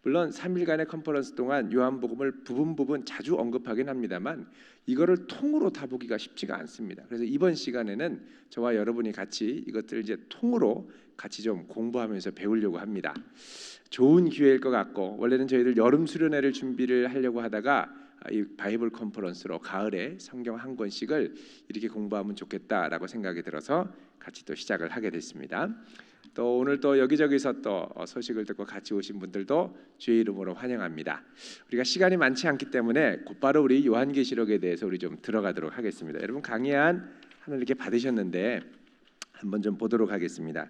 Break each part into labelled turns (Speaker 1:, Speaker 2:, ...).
Speaker 1: 물론 3일간의 컨퍼런스 동안 요한복음을 부분 자주 언급하긴 합니다만 이거를 통으로 다 보기가 쉽지가 않습니다. 그래서 이번 시간에는 저와 여러분이 같이 이것들을 이제 통으로 같이 좀 공부하면서 배우려고 합니다. 좋은 기회일 것 같고, 원래는 저희들 여름 수련회를 준비를 하려고 하다가 이 바이블 컨퍼런스로 가을에 성경 한 권씩을 이렇게 공부하면 좋겠다라고 생각이 들어서 같이 또 시작을 하게 됐습니다. 또 오늘 또 여기저기서 또 소식을 듣고 같이 오신 분들도 주의 이름으로 환영합니다. 우리가 시간이 많지 않기 때문에 곧바로 우리 요한계시록에 대해서 우리 좀 들어가도록 하겠습니다. 여러분 강의안 하나님께 받으셨는데 한번 좀 보도록 하겠습니다.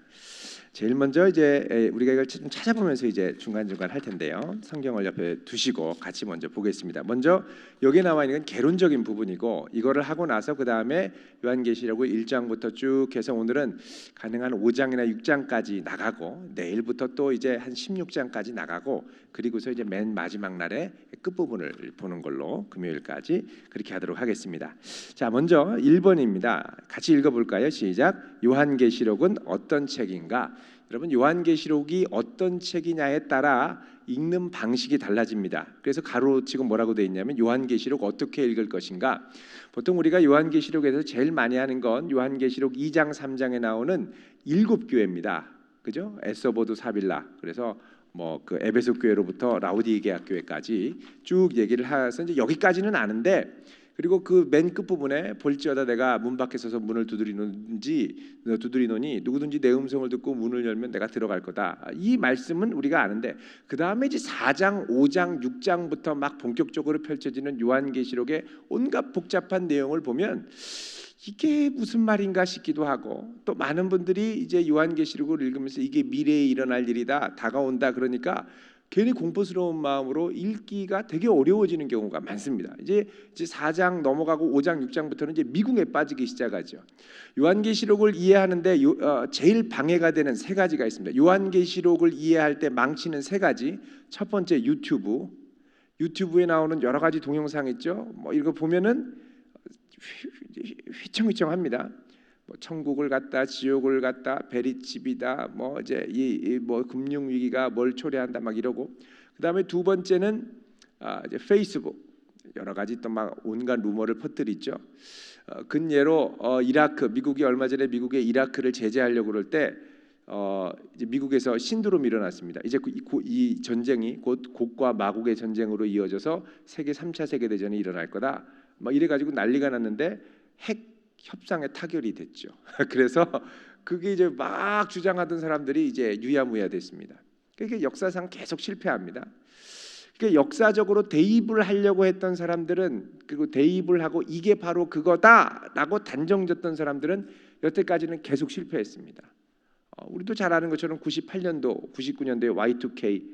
Speaker 1: 제일 먼저 이제 우리가 이걸 좀 찾아보면서 이제 중간중간 할 텐데요. 성경을 옆에 두시고 같이 먼저 보겠습니다. 먼저 여기 나와 있는 건 개론적인 부분이고, 이거를 하고 나서 그 다음에 요한계시록을 1장부터 쭉 해서 오늘은 가능한 5장이나 6장까지 나가고, 내일부터 또 이제 한 16장까지 나가고, 그리고서 이제 맨 마지막 날에 끝부분을 보는 걸로 금요일까지 그렇게 하도록 하겠습니다. 자, 먼저 1번입니다. 같이 읽어볼까요? 시작. 요한계시록은 어떤 책인가? 여러분, 요한계시록이 어떤 책이냐에 따라 읽는 방식이 달라집니다. 그래서 가로치고 뭐라고 되어 있냐면 요한계시록 어떻게 읽을 것인가. 보통 우리가 요한계시록에서 제일 많이 하는 건 요한계시록 2장 3장에 나오는 7교회입니다. 그죠? 에서보드 사빌라, 그래서 뭐 그 에베소 교회로부터 라우디게아 교회까지 쭉 얘기를 해서 이제 여기까지는 아는데, 그리고 그 맨 끝부분에 볼지어다 내가 문 밖에 서서 문을 두드리노니 누구든지 내 음성을 듣고 문을 열면 내가 들어갈 거다. 이 말씀은 우리가 아는데, 그 다음에 이제 4장, 5장, 6장부터 막 본격적으로 펼쳐지는 요한계시록의 온갖 복잡한 내용을 보면 이게 무슨 말인가 싶기도 하고, 또 많은 분들이 이제 요한계시록을 읽으면서 이게 미래에 일어날 일이다, 다가온다 그러니까 괜히 공포스러운 마음으로 읽기가 되게 어려워지는 경우가 많습니다. 이제 4장 넘어가고 5장, 6장부터는 이제 미궁에 빠지기 시작하죠. 요한계시록을 이해하는데 제일 방해가 되는 세 가지가 있습니다. 요한계시록을 이해할 때 망치는 세 가지. 첫 번째, 유튜브에 나오는 여러 가지 동영상 있죠. 뭐 이거 보면은 휘청휘청합니다. 뭐 천국을 갔다, 지옥을 갔다, 베리집이다, 뭐 이제 뭐 금융 위기가 뭘 초래한다 막 이러고, 그 다음에 두 번째는 이제 페이스북 여러 가지 또 막 온갖 루머를 퍼뜨리죠. 근예로 미국이 얼마 전에 미국의 이라크를 제재하려고 그럴 때 이제 미국에서 신드롬이 일어났습니다. 이제 이 전쟁이 곧 곡과 마곡의 전쟁으로 이어져서 세계 3차 세계대전이 일어날 거다. 막 이래가지고 난리가 났는데 핵 협상에 타결이 됐죠. 그래서 그게 이제 막 주장하던 사람들이 이제 유야무야 됐습니다. 그게 역사상 계속 실패합니다. 그러니까 역사적으로 대입을 하려고 했던 사람들은, 그리고 대입을 하고 이게 바로 그거다라고 단정졌던 사람들은 여태까지는 계속 실패했습니다. 우리도 잘 아는 것처럼 98년도, 99년도에 Y2K,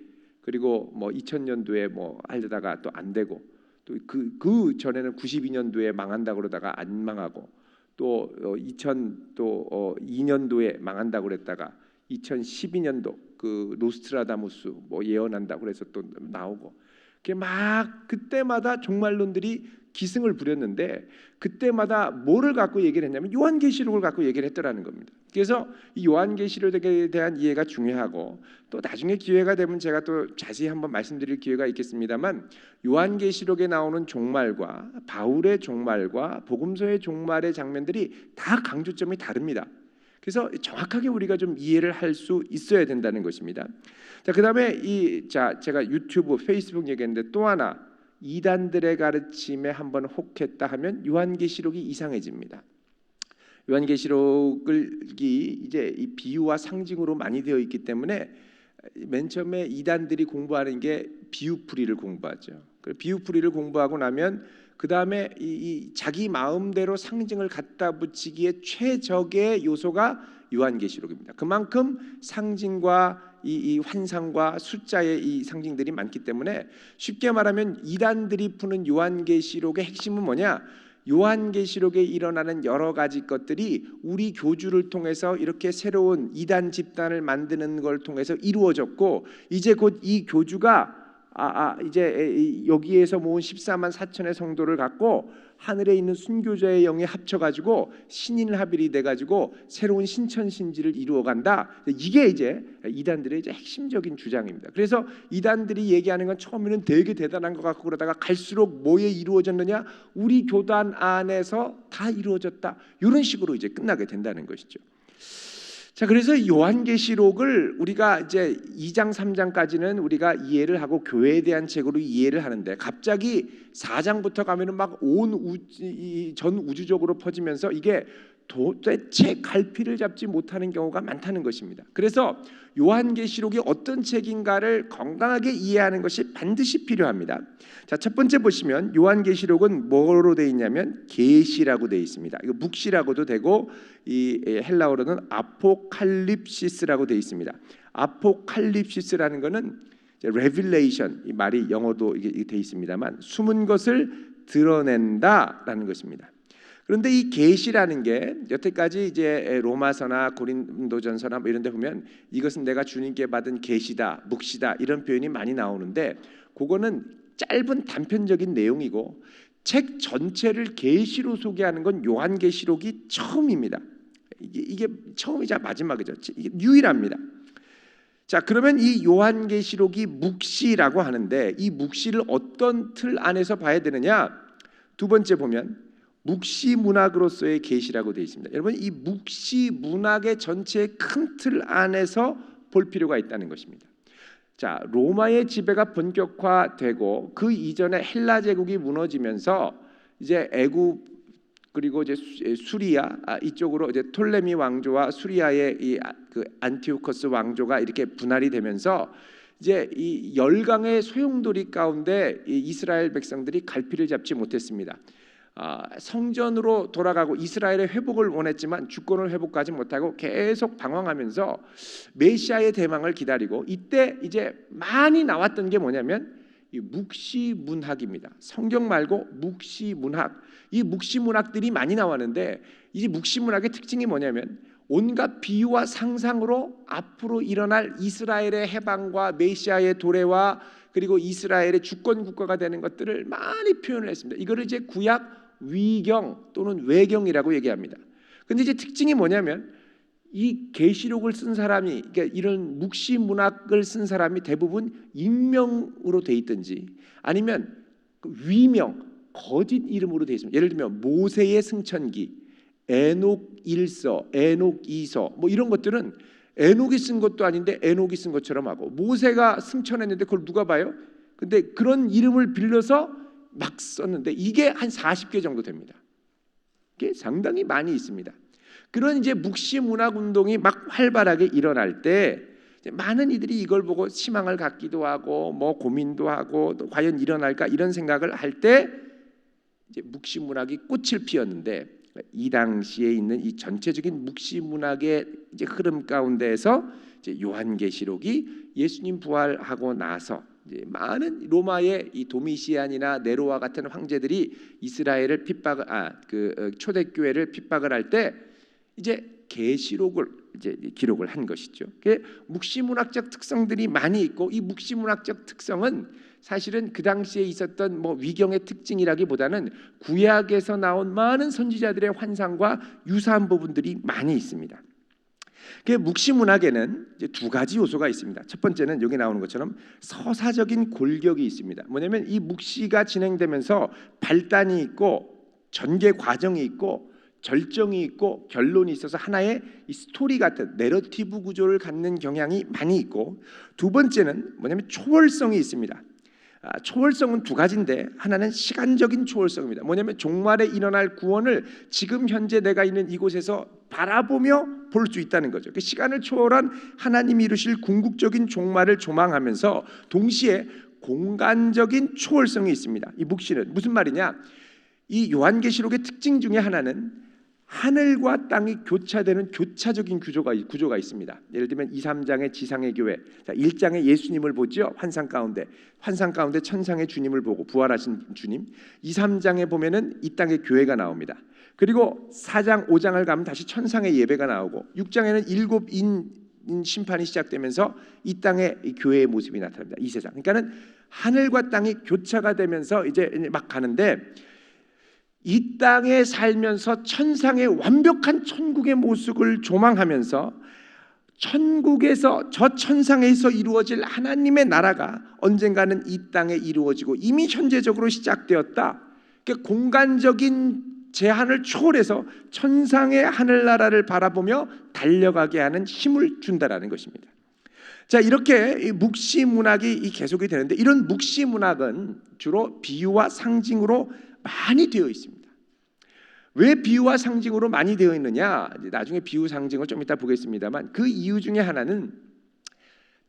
Speaker 1: 그리고 뭐 2000년도에 뭐 하려다가 또 안 되고, 또 그 전에는 92년도에 망한다 그러다가 안 망하고, 또 2002년도에 망한다 그랬다가 2012년도 그 노스트라다무스 뭐 예언한다 그래서 또 나오고, 그게 막 그때마다 종말론들이 기승을 부렸는데, 그때마다 뭐를 갖고 얘기를 했냐면 요한계시록을 갖고 얘기를 했더라는 겁니다. 그래서 이 요한계시록에 대한 이해가 중요하고, 또 나중에 기회가 되면 제가 또 자세히 한번 말씀드릴 기회가 있겠습니다만, 요한계시록에 나오는 종말과 바울의 종말과 복음서의 종말의 장면들이 다 강조점이 다릅니다. 그래서 정확하게 우리가 좀 이해를 할 수 있어야 된다는 것입니다. 자, 그다음에 제가 유튜브, 페이스북 얘기했는데, 또 하나 이단들의 가르침에 한번 혹했다 하면 요한계시록이 이상해집니다. 요한계시록이 이제 이 비유와 상징으로 많이 되어 있기 때문에 맨 처음에 이단들이 공부하는 게 비유풀이를 공부하죠. 비유풀이를 공부하고 나면 그 다음에 이 자기 마음대로 상징을 갖다 붙이기에 최적의 요소가 요한계시록입니다. 그만큼 상징과 이 환상과 숫자의 이 상징들이 많기 때문에, 쉽게 말하면 이단들이 푸는 요한계시록의 핵심은 뭐냐? 요한계시록에 일어나는 여러 가지 것들이 우리 교주를 통해서 이렇게 새로운 이단 집단을 만드는 걸 통해서 이루어졌고, 이제 곧 이 교주가 이제 여기에서 모은 14만 4천의 성도를 갖고 하늘에 있는 순교자의 영이 합쳐가지고 신인합일이 돼가지고 새로운 신천신지를 이루어간다. 이게 이제 이단들의 이제 핵심적인 주장입니다. 그래서 이단들이 얘기하는 건 처음에는 되게 대단한 것 같고 그러다가 갈수록 뭐에 이루어졌느냐? 우리 교단 안에서 다 이루어졌다. 이런 식으로 이제 끝나게 된다는 것이죠. 자, 그래서 요한계시록을 우리가 이제 2장 3장까지는 우리가 이해를 하고 교회에 대한 책으로 이해를 하는데 갑자기 4장부터 가면은 막 온 전 우주적으로 퍼지면서 이게 도대체 갈피를 잡지 못하는 경우가 많다는 것입니다. 그래서 요한계시록이 어떤 책인가를 건강하게 이해하는 것이 반드시 필요합니다. 자, 첫 번째 보시면 요한계시록은 뭐로 되어 있냐면 계시라고 되어 있습니다. 이거 묵시라고도 되고 이 헬라어로는 아포칼립시스라고 되어 있습니다. 아포칼립시스라는 것은 레빌레이션, 이 말이 영어도 이게 되어 있습니다만 숨은 것을 드러낸다라는 것입니다. 그런데 이 계시라는 게 여태까지 이제 로마서나 고린도전서나 뭐 이런 데 보면 이것은 내가 주님께 받은 계시다, 묵시다 이런 표현이 많이 나오는데 그거는 짧은 단편적인 내용이고 책 전체를 계시로 소개하는 건 요한계시록이 처음입니다. 이게 처음이자 마지막이죠. 이게 유일합니다. 자, 그러면 이 요한계시록이 묵시라고 하는데 이 묵시를 어떤 틀 안에서 봐야 되느냐? 두 번째 보면 묵시 문학으로서의 계시라고 되어 있습니다. 여러분, 이 묵시 문학의 전체의 큰 틀 안에서 볼 필요가 있다는 것입니다. 자, 로마의 지배가 본격화되고 그 이전에 헬라 제국이 무너지면서 이제 애굽 그리고 이제 수리아 이쪽으로 이제 톨레미 왕조와 수리아의 이 그 안티오코스 왕조가 이렇게 분할이 되면서 이제 이 열강의 소용돌이 가운데 이 이스라엘 백성들이 갈피를 잡지 못했습니다. 성전으로 돌아가고 이스라엘의 회복을 원했지만 주권을 회복하지 못하고 계속 방황하면서 메시아의 대망을 기다리고 이때 이제 많이 나왔던 게 뭐냐면 이 묵시문학입니다. 성경 말고 묵시문학. 이 묵시문학들이 많이 나왔는데 이 묵시문학의 특징이 뭐냐면 온갖 비유와 상상으로 앞으로 일어날 이스라엘의 해방과 메시아의 도래와 그리고 이스라엘의 주권 국가가 되는 것들을 많이 표현을 했습니다. 이거를 이제 구약 위경 또는 외경이라고 얘기합니다. 근데 이제 특징이 뭐냐면 이 계시록을 쓴 사람이 그러니까 이런 묵시 문학을 쓴 사람이 대부분 익명으로 돼 있든지 아니면 위명 거짓 이름으로 돼 있습니다. 예를 들면 모세의 승천기, 에녹 1서, 에녹 2서 뭐 이런 것들은 에녹이 쓴 것도 아닌데 에녹이 쓴 것처럼 하고 모세가 승천했는데 그걸 누가 봐요? 근데 그런 이름을 빌려서 막 썼는데 이게 한 40개 정도 됩니다. 이게 상당히 많이 있습니다. 그런 이제 묵시 문학 운동이 막 활발하게 일어날 때 많은 이들이 이걸 보고 희망을 갖기도 하고 뭐 고민도 하고 또 과연 일어날까 이런 생각을 할 때 이제 묵시 문학이 꽃을 피웠는데 이 당시에 있는 이 전체적인 묵시 문학의 이제 흐름 가운데에서 이제 요한계시록이 예수님 부활하고 나서 이제 많은 로마의 이 도미시안이나 네로와 같은 황제들이 이스라엘을 핍박을 초대교회를 핍박을 할 때 이제 계시록을 이제 기록을 한 것이죠. 묵시문학적 특성들이 많이 있고 이 묵시문학적 특성은 사실은 그 당시에 있었던 뭐 위경의 특징이라기보다는 구약에서 나온 많은 선지자들의 환상과 유사한 부분들이 많이 있습니다. 묵시문학에는 이제 두 가지 요소가 있습니다. 첫 번째는 여기 나오는 것처럼 서사적인 골격이 있습니다. 뭐냐면 이 묵시가 진행되면서 발단이 있고 전개 과정이 있고 절정이 있고 결론이 있어서 하나의 이 스토리 같은 내러티브 구조를 갖는 경향이 많이 있고 두 번째는 뭐냐면 초월성이 있습니다. 초월성은 두 가지인데 하나는 시간적인 초월성입니다. 뭐냐면 종말에 일어날 구원을 지금 현재 내가 있는 이곳에서 바라보며 볼 수 있다는 거죠. 그 시간을 초월한 하나님이 이루실 궁극적인 종말을 조망하면서 동시에 공간적인 초월성이 있습니다. 이 묵시는 무슨 말이냐? 이 요한계시록의 특징 중에 하나는 하늘과 땅이 교차되는 교차적인 구조가 있습니다. 예를 들면 2, 3장의 지상의 교회, 1장에 예수님을 보죠. 환상 가운데 천상의 주님을 보고 부활하신 주님. 2, 3장에 보면은 이 땅의 교회가 나옵니다. 그리고 4장, 5장을 가면 다시 천상의 예배가 나오고 6장에는 일곱 심판이 시작되면서 이 땅의 교회의 모습이 나타납니다. 이 세상. 그러니까는 하늘과 땅이 교차가 되면서 이제 막 가는데 이 땅에 살면서 천상의 완벽한 천국의 모습을 조망하면서 천국에서 저 천상에서 이루어질 하나님의 나라가 언젠가는 이 땅에 이루어지고 이미 현재적으로 시작되었다. 그러니까 공간적인 제한을 초월해서 천상의 하늘나라를 바라보며 달려가게 하는 힘을 준다라는 것입니다. 자, 이렇게 묵시문학이 계속이 되는데, 이런 묵시문학은 주로 비유와 상징으로 많이 되어 있습니다. 왜 비유와 상징으로 많이 되어 있느냐? 나중에 비유 상징을 좀 이따 보겠습니다만, 그 이유 중에 하나는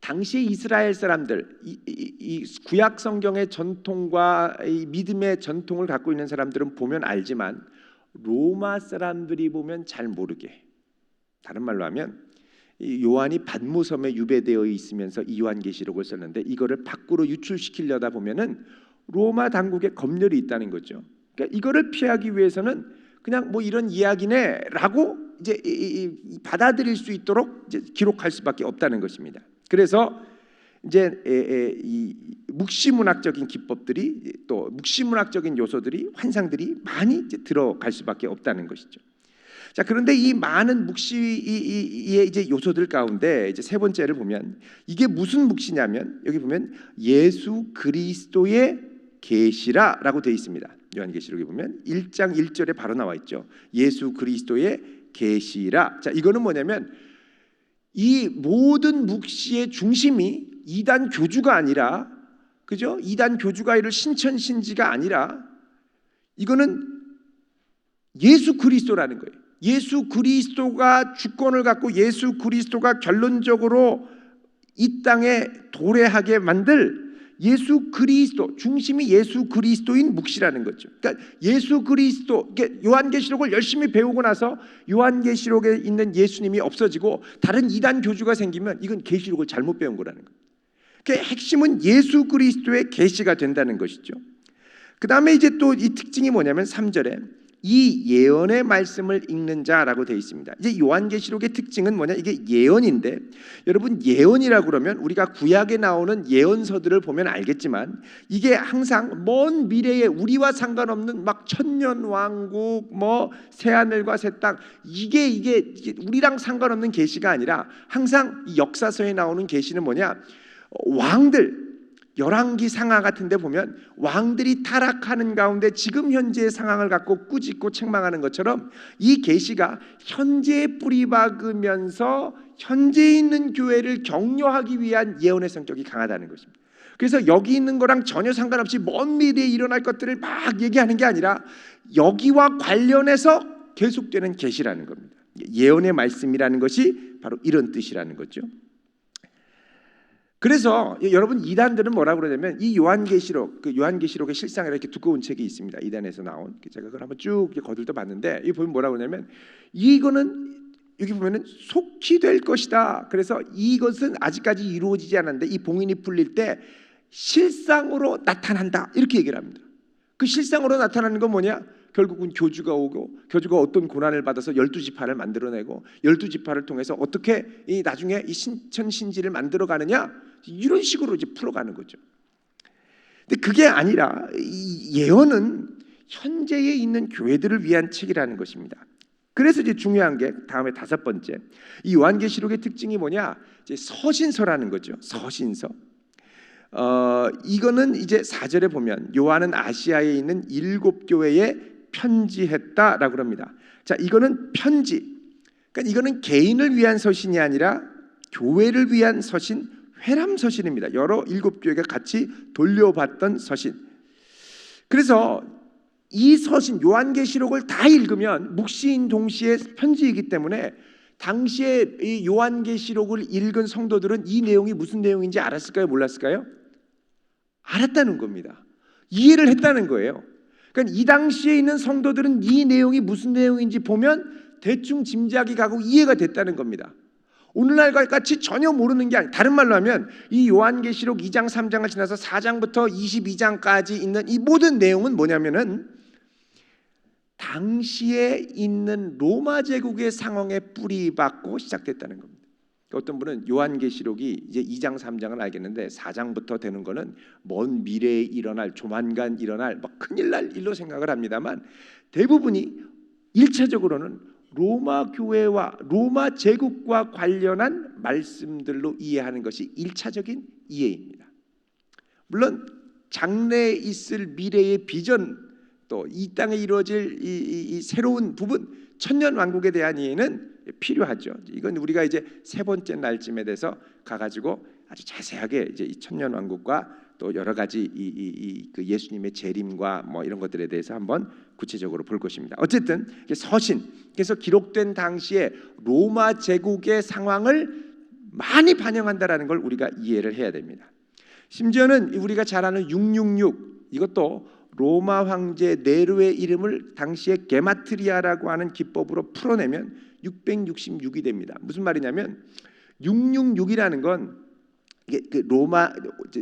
Speaker 1: 당시 이스라엘 사람들, 이 구약 성경의 전통과 이 믿음의 전통을 갖고 있는 사람들은 보면 알지만 로마 사람들이 보면 잘 모르게, 다른 말로 하면 이 요한이 pat모섬에 유배되어 있으면서 이 요한계시록을 썼는데, 이거를 밖으로 유출시키려다 보면은 로마 당국의 검열이 있다는 거죠. 그러니까 이거를 피하기 위해서는 그냥 뭐 이런 이야기네라고 이제 받아들일 수 있도록 이제 기록할 수밖에 없다는 것입니다. 그래서 이제 이 묵시문학적인 기법들이, 또 묵시문학적인 요소들이, 환상들이 많이 이제 들어갈 수밖에 없다는 것이죠. 자, 그런데 이 많은 묵시의 이제 요소들 가운데 이제 세 번째를 보면, 이게 무슨 묵시냐면, 여기 보면 예수 그리스도의 계시라라고 되어 있습니다. 요한계시록에 보면 1장 1절에 바로 나와 있죠. 예수 그리스도의 계시라. 자, 이거는 뭐냐면 이 모든 묵시의 중심이 이단 교주가 아니라, 그죠? 이단 교주가 이를 신천신지가 아니라, 이거는 예수 그리스도라는 거예요. 예수 그리스도가 주권을 갖고 예수 그리스도가 결론적으로 이 땅에 도래하게 만들 예수 그리스도, 중심이 예수 그리스도인 묵시라는 거죠. 그러니까 예수 그리스도, 요한계시록을 열심히 배우고 나서 요한계시록에 있는 예수님이 없어지고 다른 이단 교주가 생기면 이건 계시록을 잘못 배운 거라는 거예요. 그 핵심은 예수 그리스도의 계시가 된다는 것이죠. 그 다음에 이제 또 이 특징이 뭐냐면 3절에 이 예언의 말씀을 읽는 자라고 되어 있습니다. 이제 요한계시록의 특징은 뭐냐? 이게 예언인데, 여러분 예언이라고 그러면 우리가 구약에 나오는 예언서들을 보면 알겠지만, 이게 항상 먼 미래에 우리와 상관없는 막 천년왕국, 뭐 새하늘과 새 땅, 이게 우리랑 상관없는 계시가 아니라, 항상 이 역사서에 나오는 계시는 뭐냐? 왕들, 열왕기 상하 같은 데 보면 왕들이 타락하는 가운데 지금 현재의 상황을 갖고 꾸짖고 책망하는 것처럼, 이 계시가 현재에 뿌리박으면서 현재에 있는 교회를 격려하기 위한 예언의 성격이 강하다는 것입니다. 그래서 여기 있는 거랑 전혀 상관없이 먼 미래에 일어날 것들을 막 얘기하는 게 아니라 여기와 관련해서 계속되는 계시라는 겁니다. 예언의 말씀이라는 것이 바로 이런 뜻이라는 거죠. 그래서 여러분, 이단들은 뭐라고 그러냐면, 이 요한계시록, 그 요한계시록의 실상이라 이렇게 두꺼운 책이 있습니다. 이단에서 나온, 제가 그걸 한번 쭉 거들떠 봤는데, 이 보면 뭐라고 그러냐면, 이거는 여기 보면은 속히 될 것이다. 그래서 이것은 아직까지 이루어지지 않았는데 이 봉인이 풀릴 때 실상으로 나타난다, 이렇게 얘기를 합니다. 그 실상으로 나타나는 건 뭐냐? 결국은 교주가 오고, 교주가 어떤 고난을 받아서 12지파를 만들어내고, 12지파를 통해서 어떻게 이 나중에 이 신천신지를 만들어가느냐, 이런 식으로 이제 풀어가는 거죠. 근데 그게 아니라 이 예언은 현재에 있는 교회들을 위한 책이라는 것입니다. 그래서 이제 중요한 게 다음에 다섯 번째, 이 요한계시록의 특징이 뭐냐? 이제 서신서라는 거죠. 서신서. 이거는 이제 4절에 보면 요한은 아시아에 있는 7교회에 편지했다라고 합니다. 자, 이거는 편지. 그러니까 이거는 개인을 위한 서신이 아니라 교회를 위한 서신, 회람 서신입니다. 여러 7교회가 같이 돌려받던 서신. 그래서 이 서신, 요한계시록을 다 읽으면 묵시인 동시에 편지이기 때문에 당시에 이 요한계시록을 읽은 성도들은 이 내용이 무슨 내용인지 알았을까요? 몰랐을까요? 알았다는 겁니다. 이해를 했다는 거예요. 그러니까 이 당시에 있는 성도들은 이 내용이 무슨 내용인지 보면 대충 짐작이 가고 이해가 됐다는 겁니다. 오늘날 같이 전혀 모르는 게 아니에요. 다른 말로 하면 이 요한계시록 2장 3장을 지나서 4장부터 22장까지 있는 이 모든 내용은 뭐냐면은 당시에 있는 로마 제국의 상황에 뿌리박고 시작됐다는 겁니다. 어떤 분은 요한계시록이 이제 2장 3장은 알겠는데 4장부터 되는 거는 먼 미래에 일어날, 조만간 일어날 막 큰일 날 일로 생각을 합니다만, 대부분이 1차적으로는 로마 교회와 로마 제국과 관련한 말씀들로 이해하는 것이 1차적인 이해입니다. 물론 장래에 있을 미래의 비전, 또 이 땅에 이루어질 이 새로운 부분, 천년왕국에 대한 이해는 필요하죠. 이건 우리가 이제 세 번째 날쯤에 대해서 가가지고 아주 자세하게 이제 이 천년왕국과 또 여러 가지 그 예수님의 재림과 뭐 이런 것들에 대해서 한번 구체적으로 볼 것입니다. 어쨌든 서신, 그래서 기록된 당시에 로마 제국의 상황을 많이 반영한다라는 걸 우리가 이해를 해야 됩니다. 심지어는 우리가 잘 아는 666, 이것도 로마 황제 네로의 이름을 당시에 게마트리아라고 하는 기법으로 풀어내면 666이 됩니다. 무슨 말이냐면 666이라는 건 이게 그 로마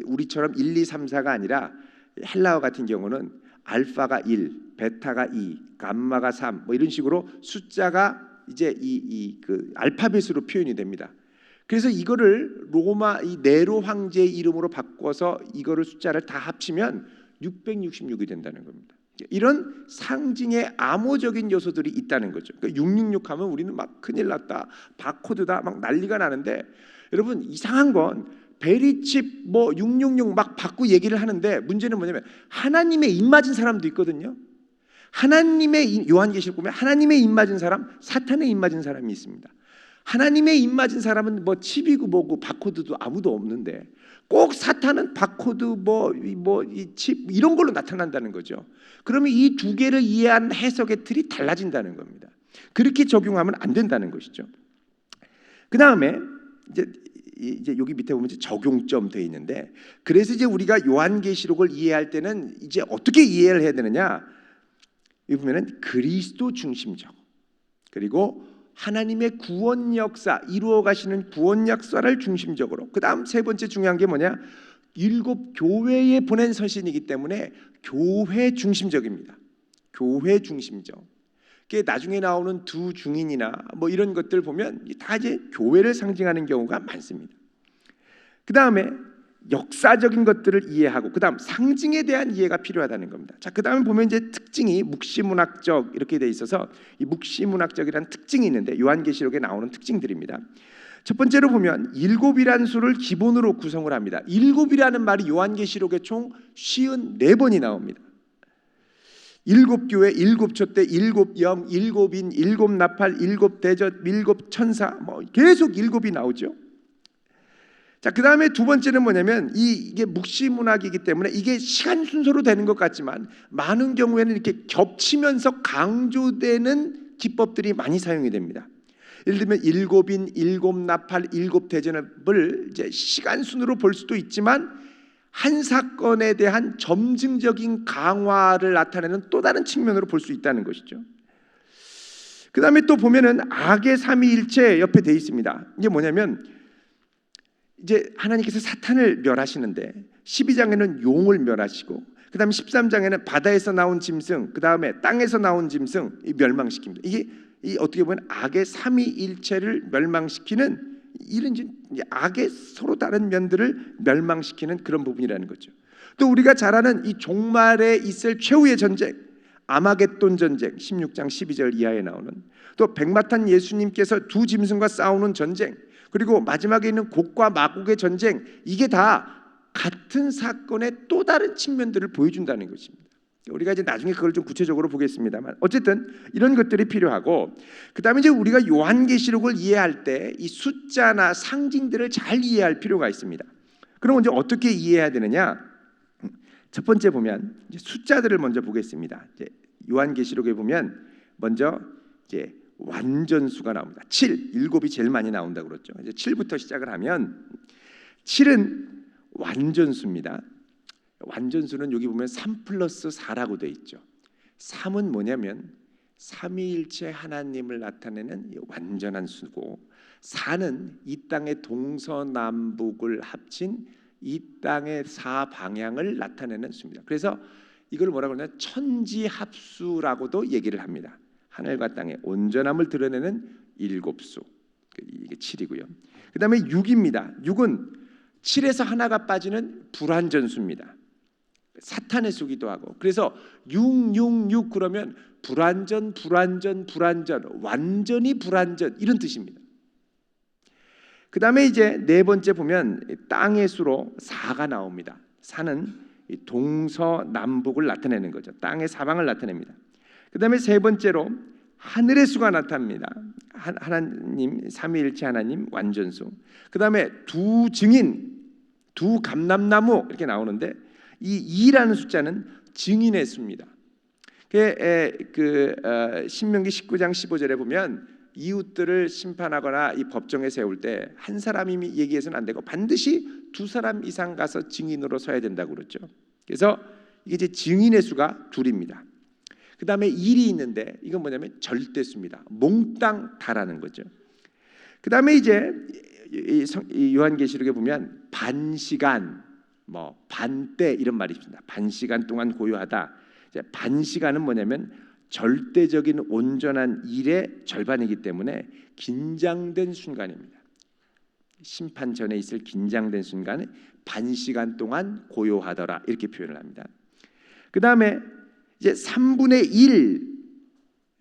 Speaker 1: 우리처럼 1, 2, 3, 4가 아니라 헬라어 같은 경우는 알파가 1, 베타가 2, 감마가 3, 뭐 이런 식으로 숫자가 이제 그 알파벳으로 표현이 됩니다. 그래서 이거를 로마 이 네로 황제의 이름으로 바꿔서 이거를 숫자를 다 합치면 666이 된다는 겁니다. 이런 상징의 암호적인 요소들이 있다는 거죠. 그러니까 666 하면 우리는 막 큰일 났다, 바코드다, 막 난리가 나는데, 여러분 이상한 건 베리칩 뭐 666 막 받고 얘기를 하는데 문제는 뭐냐면 하나님의 입 맞은 사람도 있거든요. 하나님의 요한계시록 보면 하나님의 입 맞은 사람, 사탄의 입 맞은 사람이 있습니다. 하나님의 입 맞은 사람은 뭐 칩이고 뭐고 바코드도 아무도 없는데 꼭 사탄은 바코드 이 칩 이런 걸로 나타난다는 거죠. 그러면 이 두 개를 이해한 해석의 틀이 달라진다는 겁니다. 그렇게 적용하면 안 된다는 것이죠. 그 다음에 이제 여기 밑에 보면 적용점 되어 있는데, 그래서 이제 우리가 요한계시록을 이해할 때는 이제 어떻게 이해를 해야 되느냐? 여기 보면은 그리스도 중심적, 그리고 하나님의 구원 역사, 이루어 가시는 구원 역사를 중심적으로, 그 다음 세 번째 중요한 게 뭐냐? 7 교회에 보낸 서신이기 때문에 교회 중심적입니다. 교회 중심적. 나중에 나오는 두 중인이나 뭐 이런 것들 보면 다 이제 교회를 상징하는 경우가 많습니다. 그 다음에 역사적인 것들을 이해하고, 그 다음 상징에 대한 이해가 필요하다는 겁니다. 자, 그 다음에 보면 이제 특징이 묵시문학적 이렇게 돼 있어서 이 묵시문학적이라는 특징이 있는데 요한계시록에 나오는 특징들입니다. 첫 번째로 보면 7이라는 수를 기본으로 구성을 합니다. 7이라는 말이 요한계시록에 총 54번이 나옵니다. 7교회, 7촛대, 7영, 7인, 7나팔, 7대접, 7천사, 뭐 계속 7이 나오죠. 자, 그 다음에 두 번째는 뭐냐면 이게 묵시문학이기 때문에 이게 시간 순서로 되는 것 같지만 많은 경우에는 이렇게 겹치면서 강조되는 기법들이 많이 사용이 됩니다. 예를 들면 7인, 7나팔, 7대접을 이제 시간 순으로 볼 수도 있지만 한 사건에 대한 점증적인 강화를 나타내는 또 다른 측면으로 볼 수 있다는 것이죠. 그 다음에 또 보면은 악의 삼위일체 옆에 돼 있습니다. 이게 뭐냐면 이제 하나님께서 사탄을 멸하시는데 12장에는 용을 멸하시고, 그 다음에 13장에는 바다에서 나온 짐승, 그 다음에 땅에서 나온 짐승 멸망시킵니다. 이게 어떻게 보면 악의 삼위일체를 멸망시키는 이런 악의 서로 다른 면들을 멸망시키는 그런 부분이라는 거죠. 또 우리가 잘 아는 이 종말에 있을 최후의 전쟁, 아마겟돈 전쟁, 16장 12절 이하에 나오는, 또 백마탄 예수님께서 두 짐승과 싸우는 전쟁, 그리고 마지막에 있는 곡과 마곡의 전쟁, 이게 다 같은 사건의 또 다른 측면들을 보여준다는 것입니다. 우리가 이제 나중에 그걸 좀 구체적으로 보겠습니다만 어쨌든 이런 것들이 필요하고, 그 다음에 이제 우리가 요한계시록을 이해할 때 이 숫자나 상징들을 잘 이해할 필요가 있습니다. 그럼 이제 어떻게 이해해야 되느냐? 첫 번째 보면 이제 숫자들을 먼저 보겠습니다. 이제 요한계시록에 보면 먼저 이제 완전수가 나옵니다. 7, 7이 제일 많이 나온다고 그랬죠. 이제 7부터 시작을 하면 7은 완전수입니다. 완전수는 여기 보면 3+4라고 되어 있죠. 3은 뭐냐면 삼위일체 하나님을 나타내는 완전한 수고, 4는 이 땅의 동서남북을 합친 이 땅의 4방향을 나타내는 수입니다. 그래서 이걸 뭐라고 하냐면 천지합수라고도 얘기를 합니다. 하늘과 땅의 온전함을 드러내는 7수, 이게 7이고요. 그 다음에 6입니다. 6은 7에서 하나가 빠지는 불완전수입니다. 사탄의 수기도 하고. 그래서 666 그러면 불완전, 완전히 불완전 이런 뜻입니다. 그 다음에 이제 네 번째 보면 땅의 수로 4가 나옵니다. 4는 동서남북을 나타내는 거죠. 땅의 사방을 나타냅니다. 그 다음에 세 번째로 하늘의 수가 나타납니다. 하나님, 삼위일체 하나님 완전수. 그 다음에 두 증인, 두 감람나무 이렇게 나오는데 이 2라는 숫자는 증인의 수입니다. 신명기 19장 15절에 보면 이웃들을 심판하거나 이 법정에 세울 때 한 사람이 얘기해서는 안 되고 반드시 두 사람 이상 가서 증인으로 서야 된다고 그러죠. 그래서 이게 이제 증인의 수가 둘입니다. 그 다음에 1이 있는데 이건 뭐냐면 절대수입니다. 몽땅 다라는 거죠. 그 다음에 이제 이 요한계시록에 보면 반시간, 반때 이런 말이 있습니다. 반시간 동안 고요하다. 반시간은 뭐냐면 절대적인 온전한 일의 절반이기 때문에 긴장된 순간입니다. 심판 전에 있을 긴장된 순간에 반시간 동안 고요하더라 이렇게 표현을 합니다. 그 다음에 이제 3분의 1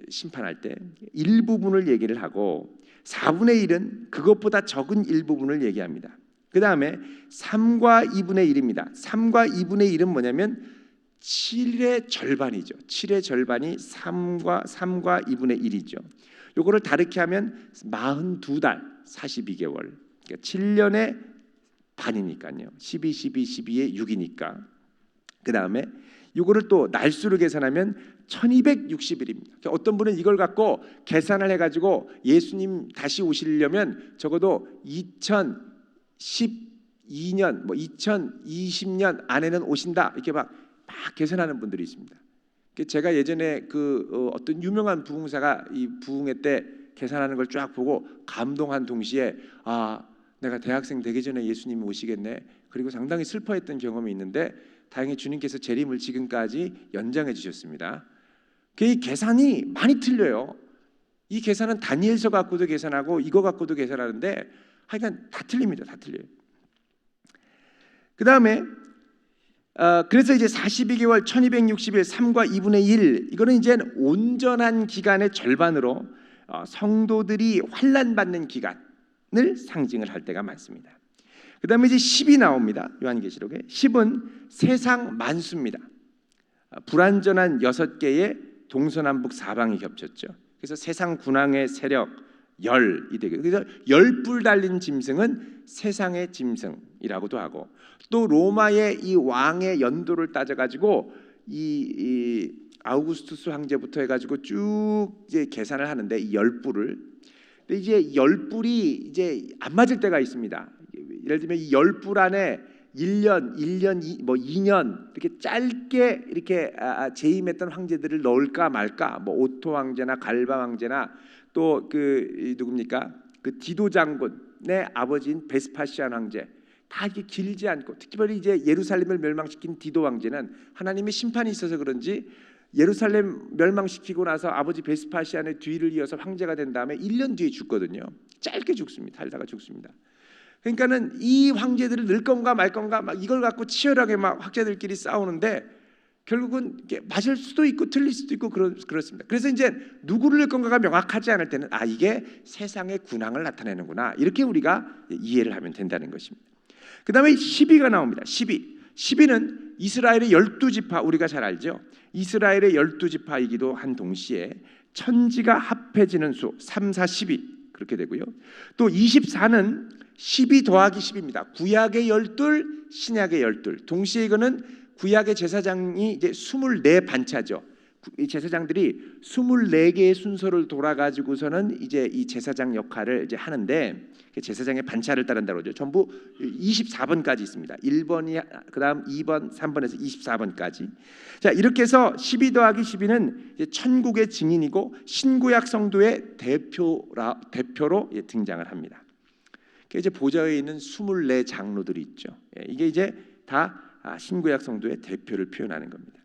Speaker 1: 심판할 때 일부분을 얘기를 하고 4분의 1은 그것보다 적은 일부분을 얘기합니다. 그 다음에 3과 2분의 1입니다. 3과 2분의 1은 뭐냐면 7의 절반이죠. 7의 절반이 3과 2분의 1이죠. 요거를 다르게 하면 42달 42개월 그러니까 7년의 반이니까요. 12, 12, 12의 6이니까. 그 다음에 이거를 또 날수로 계산하면 1260일입니다. 그러니까 어떤 분은 이걸 갖고 계산을 해가지고 예수님 다시 오시려면 적어도 2012년, 2020년 안에는 오신다 이렇게 막 계산하는 분들이 있습니다. 제가 예전에 어떤 유명한 부흥사가 이 부흥회 때 계산하는 걸 쫙 보고 감동한 동시에 내가 대학생 되기 전에 예수님이 오시겠네. 그리고 상당히 슬퍼했던 경험이 있는데 다행히 주님께서 재림을 지금까지 연장해 주셨습니다. 이 계산이 많이 틀려요. 이 계산은 다니엘서 갖고도 계산하고 이거 갖고도 계산하는데 하여간 다 틀립니다. 다 틀려요. 그 다음에 그래서 이제 42개월 1260일 3과 2분의 1 이거는 이제 온전한 기간의 절반으로 성도들이 환난받는 기간을 상징을 할 때가 많습니다. 그 다음에 이제 10이 나옵니다. 요한계시록에 10은 세상 만수입니다. 불완전한 6개의 동서남북 사방이 겹쳤죠. 그래서 세상 군왕의 세력 열이 되게. 그래서 열불 달린 짐승은 세상의 짐승이라고도 하고 또 로마의 이 왕의 연도를 따져가지고 이 아우구스투스 황제부터 해가지고 쭉 이제 계산을 하는데 이 열불을. 근데 이제 열불이 이제 안 맞을 때가 있습니다. 예를 들면 이 열불 안에 1년, 2년 이렇게 짧게 이렇게 재임했던 황제들을 넣을까 말까. 오토 왕제나 갈바 왕제나 또 누굽니까? 디도 장군의 아버지인 베스파시안 황제 다 이게 길지 않고 특별히 이제 예루살렘을 멸망시킨 디도 왕제는 하나님의 심판이 있어서 그런지 예루살렘 멸망시키고 나서 아버지 베스파시안의 뒤를 이어서 황제가 된 다음에 1년 뒤에 죽거든요. 짧게 죽습니다. 살다가 죽습니다. 그러니까는 이 황제들을 넣을 건가 말 건가 막 이걸 갖고 치열하게 막 황제들끼리 싸우는데 결국은 이게 맞을 수도 있고 틀릴 수도 있고 그렇습니다. 그래서 이제 누구를 넣을 건가가 명확하지 않을 때는 이게 세상의 군왕을 나타내는구나 이렇게 우리가 이해를 하면 된다는 것입니다. 그 다음에 12가 나옵니다. 12는 이스라엘의 12지파 우리가 잘 알죠. 이스라엘의 12지파이기도 한 동시에 천지가 합해지는 수 3, 4, 12 그렇게 되고요. 또 24는 12 더하기 10입니다. 구약의 12, 신약의 12. 동시에 이거는 구약의 제사장이 이제 24 반차죠. 이 제사장들이 24개의 순서를 돌아가지고서는 이제 이 제사장 역할을 이제 하는데 제사장의 반차를 따른다고 그러죠. 전부 24번까지 있습니다. 1번이 그다음 2번, 3번에서 24번까지. 자, 이렇게 해서 12 더하기 12는 이제 천국의 증인이고 신구약 성도의 대표로 등장을 합니다. 이제 보좌에 있는 24 장로들이 있죠. 이게 이제 다 신구약 성도의 대표를 표현하는 겁니다.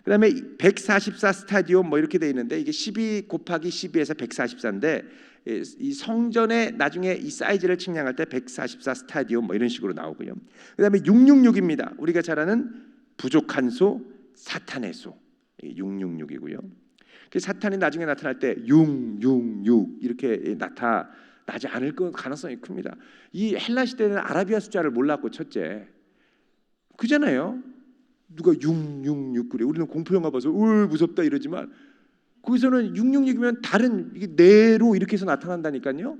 Speaker 1: 그다음에 144 스타디움 이렇게 돼 있는데 이게 12 곱하기 12에서 144인데 이 성전에 나중에 이 사이즈를 측량할 때 144 스타디움 이런 식으로 나오고요. 그다음에 666입니다. 우리가 잘 아는 부족한 소, 사탄의 소. 666이고요. 사탄이 나중에 나타날 때 666 이렇게 나타나지 않을 가능성이 큽니다. 이 헬라 시대는 아라비아 숫자를 몰랐고 첫째 그잖아요. 누가 666 그래. 우리는 공포 영화 봐서 무섭다 이러지만 거기서는 666이면 다른 이게 네로 이렇게 해서 나타난다니까요.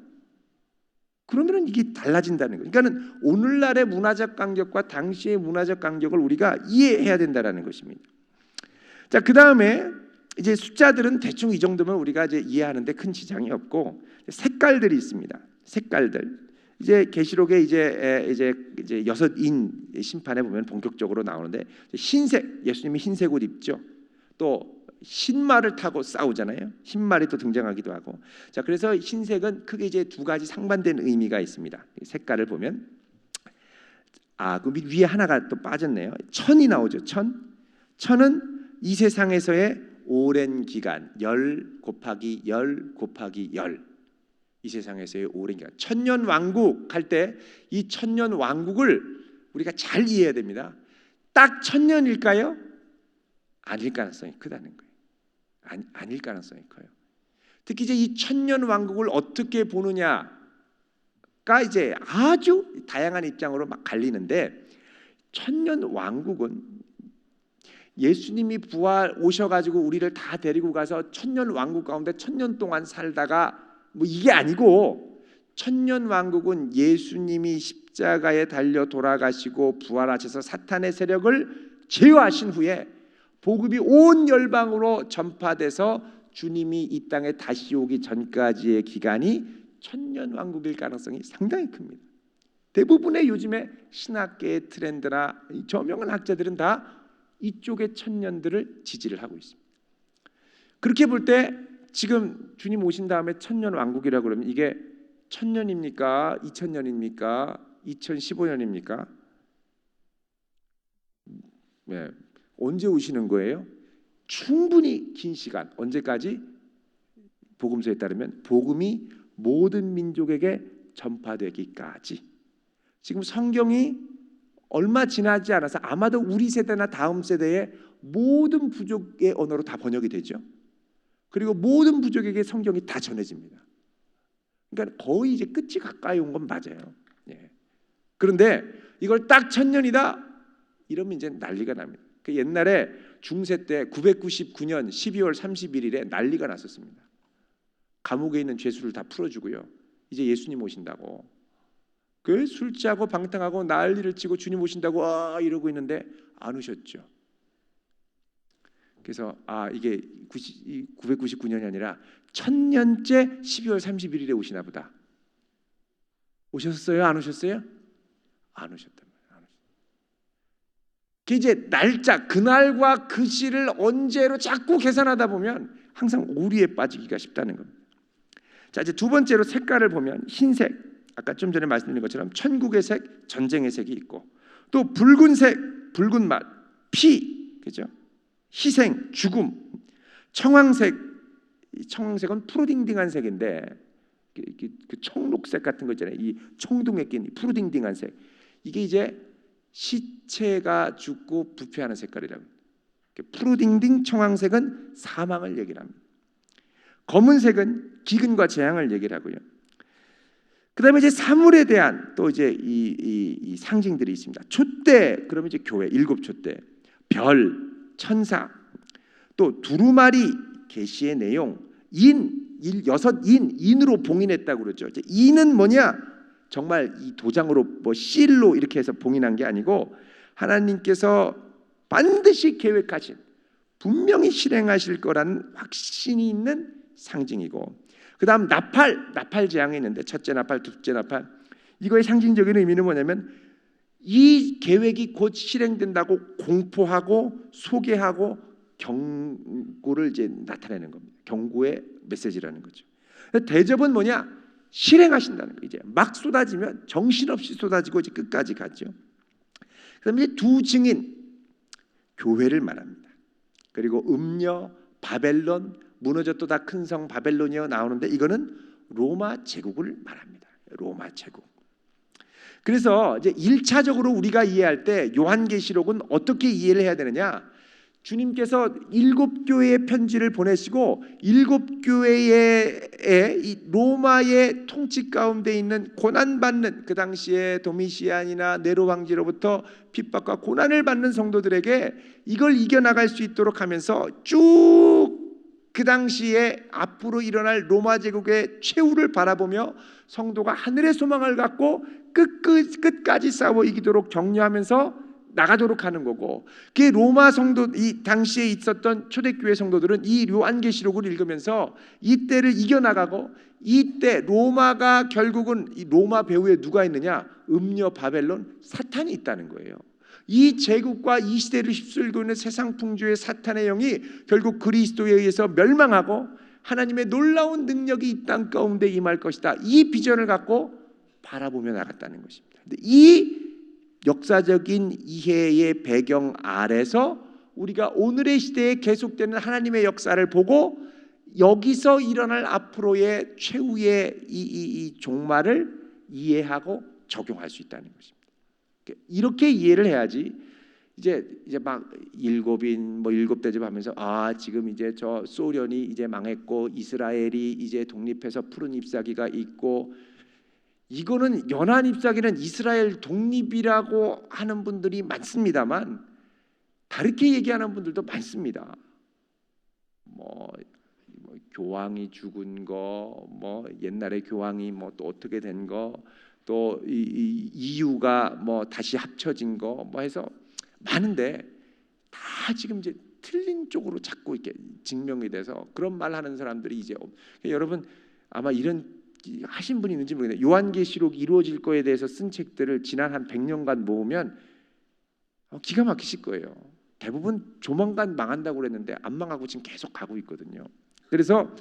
Speaker 1: 그러면은 이게 달라진다는 거예요. 그러니까는 오늘날의 문화적 간격과 당시의 문화적 간격을 우리가 이해해야 된다라는 것입니다. 자, 그 다음에 이제 숫자들은 대충 이 정도면 우리가 이제 이해하는데 큰 지장이 없고 색깔들이 있습니다. 색깔들 이제 계시록에 이제 여섯인 심판에 보면 본격적으로 나오는데 흰색 예수님이 흰색 옷 입죠. 또 흰말을 타고 싸우잖아요. 흰말이 또 등장하기도 하고. 자, 그래서 흰색은 크게 이제 두 가지 상반된 의미가 있습니다. 색깔을 보면 그 위에 하나가 또 빠졌네요. 천이 나오죠. 천은 이 세상에서의 오랜 기간, 열 곱하기 열 곱하기 열. 이 세상에서의 오랜 기간. 천년 왕국 할 때 이 천년 왕국을 우리가 잘 이해해야 됩니다. 딱 천년일까요? 아닐 가능성이 크다는 거예요. 아닐 가능성이 커요. 특히 이제 이 천년 왕국을 어떻게 보느냐가 이제 아주 다양한 입장으로 막 갈리는데 천년 왕국은 예수님이 부활 오셔가지고 우리를 다 데리고 가서 천년 왕국 가운데 천년 동안 살다가 뭐 이게 아니고 천년 왕국은 예수님이 십자가에 달려 돌아가시고 부활하셔서 사탄의 세력을 제어하신 후에 복음이 온 열방으로 전파돼서 주님이 이 땅에 다시 오기 전까지의 기간이 천년 왕국일 가능성이 상당히 큽니다. 대부분의 요즘의 신학계의 트렌드나 저명한 학자들은 다 이쪽의 천년들을 지지를 하고 있습니다. 그렇게 볼 때 지금 주님 오신 다음에 천년 왕국이라고 그러면 이게 천년입니까? 2000년입니까? 2015년입니까? 네. 언제 오시는 거예요? 충분히 긴 시간. 언제까지? 복음서에 따르면 복음이 모든 민족에게 전파되기까지. 지금 성경이 얼마 지나지 않아서 아마도 우리 세대나 다음 세대의 모든 부족의 언어로 다 번역이 되죠. 그리고 모든 부족에게 성경이 다 전해집니다. 그러니까 거의 이제 끝이 가까이 온 건 맞아요. 예. 그런데 이걸 딱 천년이다 이러면 이제 난리가 납니다. 그 옛날에 중세 때 999년 12월 31일에 난리가 났었습니다. 감옥에 있는 죄수를 다 풀어주고요. 이제 예수님 오신다고. 그 술 취하고 방탕하고 난리를 치고 주님 오신다고 이러고 있는데 안 오셨죠. 그래서 이게 999년이 아니라 1000년째 12월 31일에 오시나 보다. 오셨어요? 안 오셨어요? 안 오셨단 말이에요. 그 이제 날짜 그날과 그 시를 언제로 자꾸 계산하다 보면 항상 오리에 빠지기가 쉽다는 겁니다. 자, 이제 두 번째로 색깔을 보면 흰색, 아까 좀 전에 말씀드린 것처럼 천국의 색, 전쟁의 색이 있고 또 붉은색, 붉은 맛, 피, 그죠? 희생, 죽음, 청황색, 청황색은 푸르딩딩한 색인데 그 청록색 같은 거 있잖아요. 이 청둥에 낀 푸르딩딩한 색, 이게 이제 시체가 죽고 부패하는 색깔이라고. 푸르딩딩 청황색은 사망을 얘기를 합니다. 검은색은 기근과 재앙을 얘기를 하고요. 그다음에 이제 사물에 대한 또 이제 이 상징들이 있습니다. 촛대, 그러면 이제 교회 일곱 촛대, 별, 천사, 또 두루마리, 계시의 내용, 여섯 인으로 봉인했다고 그러죠. 이제 인은 뭐냐? 정말 이 도장으로 뭐 실로 이렇게 해서 봉인한 게 아니고 하나님께서 반드시 계획하신 분명히 실행하실 거라는 확신이 있는 상징이고, 그 다음 나팔 재앙이 있는데 첫째 나팔, 둘째 나팔, 이거의 상징적인 의미는 뭐냐면 이 계획이 곧 실행된다고 공포하고 소개하고 경고를 이제 나타내는 겁니다. 경고의 메시지라는 거죠. 대접은 뭐냐? 실행하신다는 거예요. 이제 막 쏟아지면 정신없이 쏟아지고 이제 끝까지 가죠. 그다음에 이제 두 증인, 교회를 말합니다. 그리고 음녀, 바벨론, 무너졌다 큰 성 바벨론이여 나오는데 이거는 로마 제국을 말합니다. 로마 제국. 그래서 이제 1차적으로 우리가 이해할 때 요한계시록은 어떻게 이해를 해야 되느냐? 주님께서 7교회의 편지를 보내시고 7교회의 이 로마의 통치 가운데 있는 고난받는, 그 당시에 도미시안이나 네로 황제로부터 핍박과 고난을 받는 성도들에게 이걸 이겨나갈 수 있도록 하면서 쭉 그 당시에 앞으로 일어날 로마 제국의 최후를 바라보며 성도가 하늘의 소망을 갖고 끝까지 싸워 이기도록 격려하면서 나가도록 하는 거고, 그 로마 성도, 이 당시에 있었던 초대교회 성도들은 이 요한계시록을 읽으면서 이때를 이겨나가고, 이때 로마가 결국은 이 로마 배후에 누가 있느냐? 음녀 바벨론 사탄이 있다는 거예요. 이 제국과 이 시대를 휩쓸고 있는 세상 풍조의 사탄의 영이 결국 그리스도에 의해서 멸망하고 하나님의 놀라운 능력이 이 땅 가운데 임할 것이다. 이 비전을 갖고 바라보며 나갔다는 것입니다. 이 역사적인 이해의 배경 아래서 우리가 오늘의 시대에 계속되는 하나님의 역사를 보고 여기서 일어날 앞으로의 최후의 이 종말을 이해하고 적용할 수 있다는 것입니다. 이렇게 이해를 해야지 이제 막 일곱 대접 하면서 지금 이제 저 소련이 이제 망했고 이스라엘이 이제 독립해서 푸른 잎사귀가 있고, 이거는 연한 잎사귀는 이스라엘 독립이라고 하는 분들이 많습니다만 다르게 얘기하는 분들도 많습니다. 뭐 교황이 죽은 거, 뭐 옛날에 교황이 뭐 또 어떻게 된 거, 또 이유가 뭐 다시 합쳐진 거 뭐 해서 많은데 다 지금 이제 틀린 쪽으로 자꾸 이렇게 증명이 돼서 그런 말 하는 사람들이 이제 여러분 아마 이런 하신 분이 있는지 모르겠는데 요한계시록 이루어질 거에 대해서 쓴 책들을 지난 한 100년간 모으면 기가 막히실 거예요. 대부분 조만간 망한다고 그랬는데 안 망하고 지금 계속 가고 있거든요. 그래서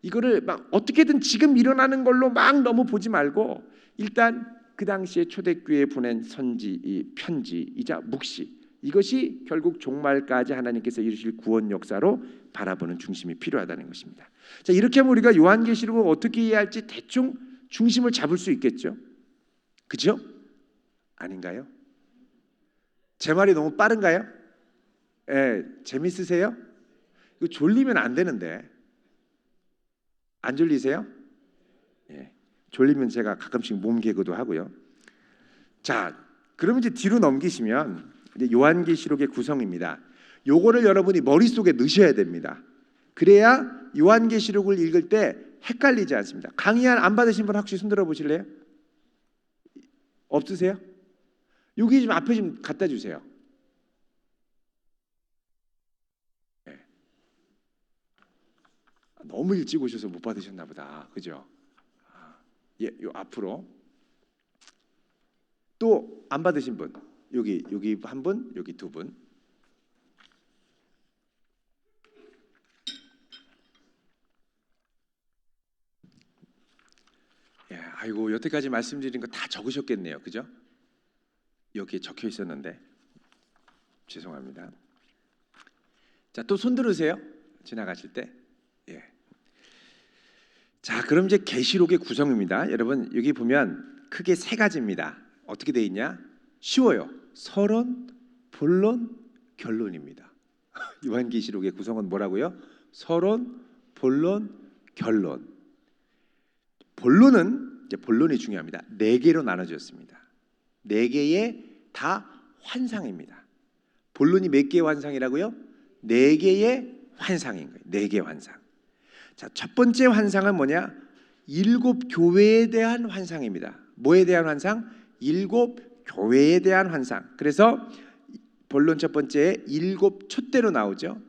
Speaker 1: 이거를 막 어떻게든 지금 일어나는 걸로 막 너무 보지 말고 일단 그 당시에 초대교회에 보낸 선지, 이 편지이자 묵시, 이것이 결국 종말까지 하나님께서 이루실 구원 역사로 바라보는 중심이 필요하다는 것입니다. 자, 이렇게 하면 우리가 요한계시록을 어떻게 이해할지 대충 중심을 잡을 수 있겠죠? 그죠? 아닌가요? 제 말이 너무 빠른가요? 재밌으세요? 이거 졸리면 안 되는데. 안 졸리세요? 졸리면 제가 가끔씩 몸 개그도 하고요. 자, 그럼 이제 뒤로 넘기시면 이제 요한계시록의 구성입니다. 요거를 여러분이 머릿속에 넣으셔야 됩니다. 그래야 요한계시록을 읽을 때 헷갈리지 않습니다. 강의 안 받으신 분 혹시 손 들어 보실래요? 없으세요? 여기 좀 앞에 좀 갖다 주세요. 너무 일찍 오셔서 못 받으셨나 보다. 그죠? 요 앞으로. 또 안 받으신 분, 여기 한 분, 여기 두 분. 아이고, 여태까지 말씀드린 거 다 적으셨겠네요. 그죠? 여기에 적혀 있었는데 죄송합니다. 자, 또 손 들으세요. 지나가실 때. 자, 그럼 이제 계시록의 구성입니다. 여러분 여기 보면 크게 세 가지입니다. 어떻게 돼 있냐? 쉬워요. 서론, 본론, 결론입니다. 요한계시록의 구성은 뭐라고요? 서론, 본론, 결론. 본론이 중요합니다. 4개로 나눠졌습니다. 4개의 다 환상입니다. 본론이 몇 개의 환상이라고요? 4개의 환상인 거예요. 4개의 환상. 자, 첫 번째 환상은 뭐냐? 7 교회에 대한 환상입니다. 뭐에 대한 환상? 7 교회에 대한 환상. 그래서 본론 첫 번째 7 촛대로 나오죠.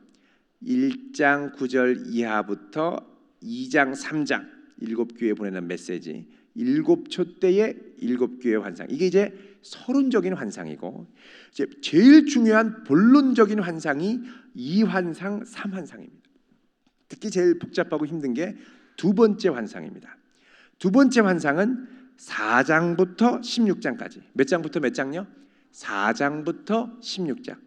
Speaker 1: 1장 9절 이하부터 2장 3장 7 교회에 보내는 메시지. 7 촛대의 7 교회 환상. 이게 이제 서론적인 환상이고, 이제 제일 중요한 본론적인 환상이 2환상, 3환상입니다. 특히 제일 복잡하고 힘든 게 두 번째 환상입니다. 두 번째 환상은 4장부터 16장까지. 몇 장부터 몇 장요? 4장부터 16장.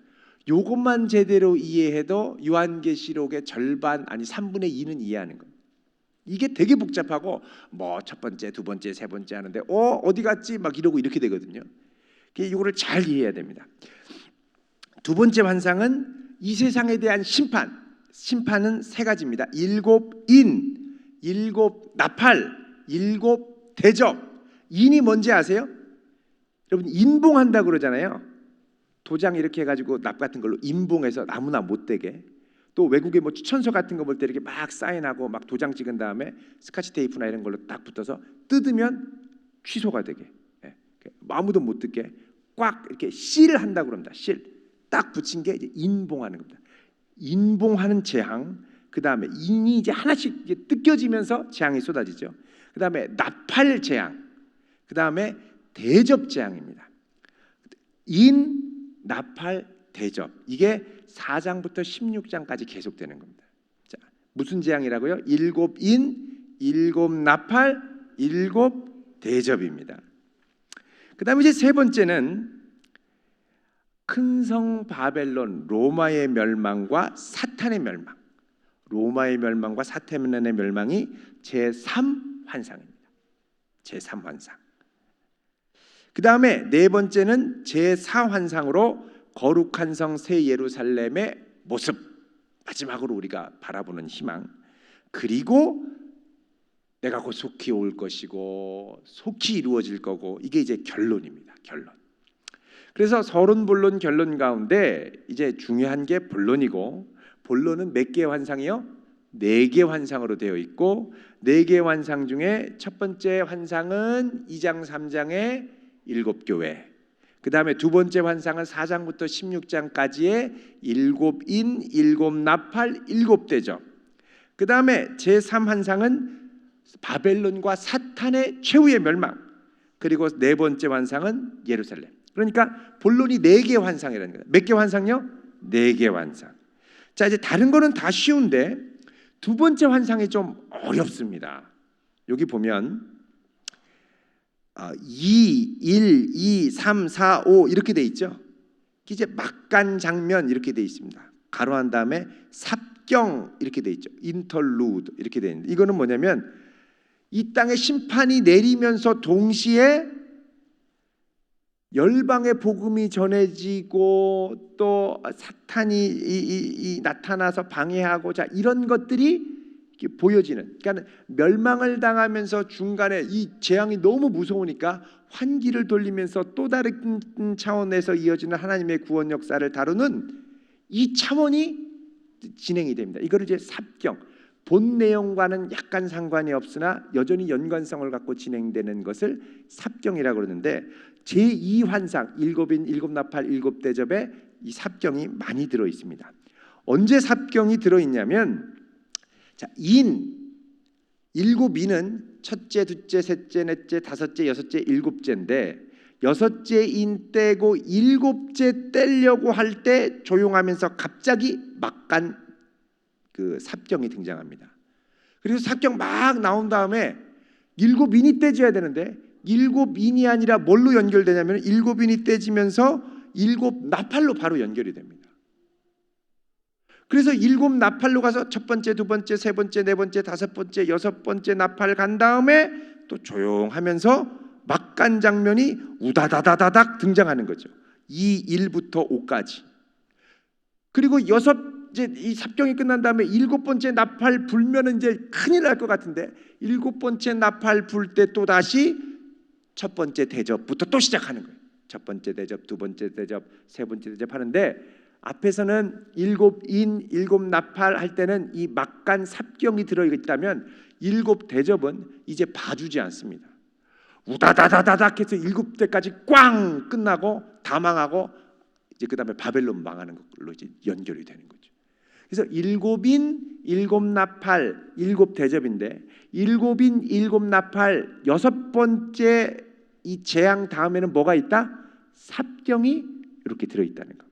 Speaker 1: 요것만 제대로 이해해도 요한계시록의 절반, 아니 3분의 2는 이해하는 겁니다. 이게 되게 복잡하고 뭐 첫 번째, 두 번째, 세 번째 하는데 어디 갔지? 막 이러고 이렇게 되거든요. 이거를 잘 이해해야 됩니다. 두 번째 환상은 이 세상에 대한 심판. 심판은 세 가지입니다. 일곱 인, 일곱 나팔, 일곱 대접. 인이 뭔지 아세요? 여러분 인봉한다 그러잖아요. 도장 이렇게 해가지고 납 같은 걸로 인봉해서 아무나 못 되게. 또 외국에 뭐 추천서 같은 거 볼 때 이렇게 막 사인하고 막 도장 찍은 다음에 스카치 테이프나 이런 걸로 딱 붙어서 뜯으면 취소가 되게, 아무도 못 듣게 꽉 이렇게 실을 한다고 그럽니다. 실 딱 붙인 게 이제 인봉하는 겁니다. 인봉하는 재앙, 그 다음에 인이 이제 하나씩 이제 뜯겨지면서 재앙이 쏟아지죠. 그 다음에 나팔 재앙, 그 다음에 대접 재앙입니다. 인, 나팔, 대접, 이게 4장부터 16장까지 계속되는 겁니다. 자, 무슨 재앙이라고요? 일곱 인, 일곱 나팔, 일곱 대접입니다. 그 다음에 이제 세 번째는 큰 성 바벨론, 로마의 멸망과 사탄의 멸망. 로마의 멸망과 사탄의 멸망이 제3환상입니다. 제3환상. 그 다음에 네 번째는 제4환상으로 거룩한 성 새 예루살렘의 모습, 마지막으로 우리가 바라보는 희망, 그리고 내가 곧 속히 올 것이고 속히 이루어질 거고, 이게 이제 결론입니다. 결론. 그래서 서론, 본론, 결론 가운데 이제 중요한 게 본론이고, 본론은 몇 개의 환상이요? 4개 환상으로 되어 있고, 4개 환상 중에 첫 번째 환상은 2장 3장의 7교회, 그 다음에 두 번째 환상은 4장부터 16장까지의 7인, 7나팔, 7대접, 그 다음에 제3환상은 바벨론과 사탄의 최후의 멸망, 그리고 네 번째 환상은 예루살렘. 그러니까 본론이 4개 환상이라는 거예요. 몇 개 환상요? 4개 환상. 자, 이제 다른 거는 다 쉬운데 두 번째 환상이 좀 어렵습니다. 여기 보면 2, 1, 2, 3, 4, 5 이렇게 돼 있죠. 이제 막간 장면 이렇게 돼 있습니다. 가로한 다음에 삽경 이렇게 돼 있죠. 인터루드 이렇게 돼 있는데, 이거는 뭐냐면 이 땅에 심판이 내리면서 동시에 열방의 복음이 전해지고 또 사탄이 나타나서 방해하고, 자, 이런 것들이 보여지는, 그러니까 멸망을 당하면서 중간에 이 재앙이 너무 무서우니까 환기를 돌리면서 또 다른 차원에서 이어지는 하나님의 구원 역사를 다루는 이 차원이 진행이 됩니다. 이거를 이제 삽경, 본 내용과는 약간 상관이 없으나 여전히 연관성을 갖고 진행되는 것을 삽경이라고 그러는데, 제2환상 7인, 7나팔, 7대접에 이 삽경이 많이 들어 있습니다. 언제 삽경이 들어 있냐면, 자, 인, 7인은 첫째, 둘째, 셋째, 넷째, 다섯째, 여섯째, 일곱째인데, 여섯째 인 떼고 일곱째 떼려고 할 때 조용하면서 갑자기 막간 그 삽경이 등장합니다. 그리고 삽경 막 나온 다음에 7인이 떼져야 되는데 7인이 아니라 뭘로 연결되냐면 7인이 떼지면서 7나팔로 바로 연결이 됩니다. 그래서 7나팔로 가서 첫 번째, 두 번째, 세 번째, 네 번째, 다섯 번째, 여섯 번째 나팔 간 다음에 또 조용하면서 막간 장면이 우다다다다닥 등장하는 거죠. 2, 1부터 5까지. 그리고 이제 이 삽경이 끝난 다음에 7번째 나팔 불면은 이제 큰일 날 것 같은데, 7번째 나팔 불 때 또 다시 첫 번째 대접부터 또 시작하는 거예요. 첫 번째 대접, 두 번째 대접, 세 번째 대접 하는데, 앞에서는 7인, 7나팔 할 때는 이 막간 삽경이 들어있다면 7대접은 이제 봐주지 않습니다. 우다다다다닥 해서 7대까지 꽝 끝나고 다 망하고 이제 그 다음에 바벨론 망하는 걸로 이제 연결이 되는 거죠. 그래서 7인, 7나팔, 7대접인데 7인, 7나팔 6번째 이 재앙 다음에는 뭐가 있다? 삽경이 이렇게 들어있다는 거.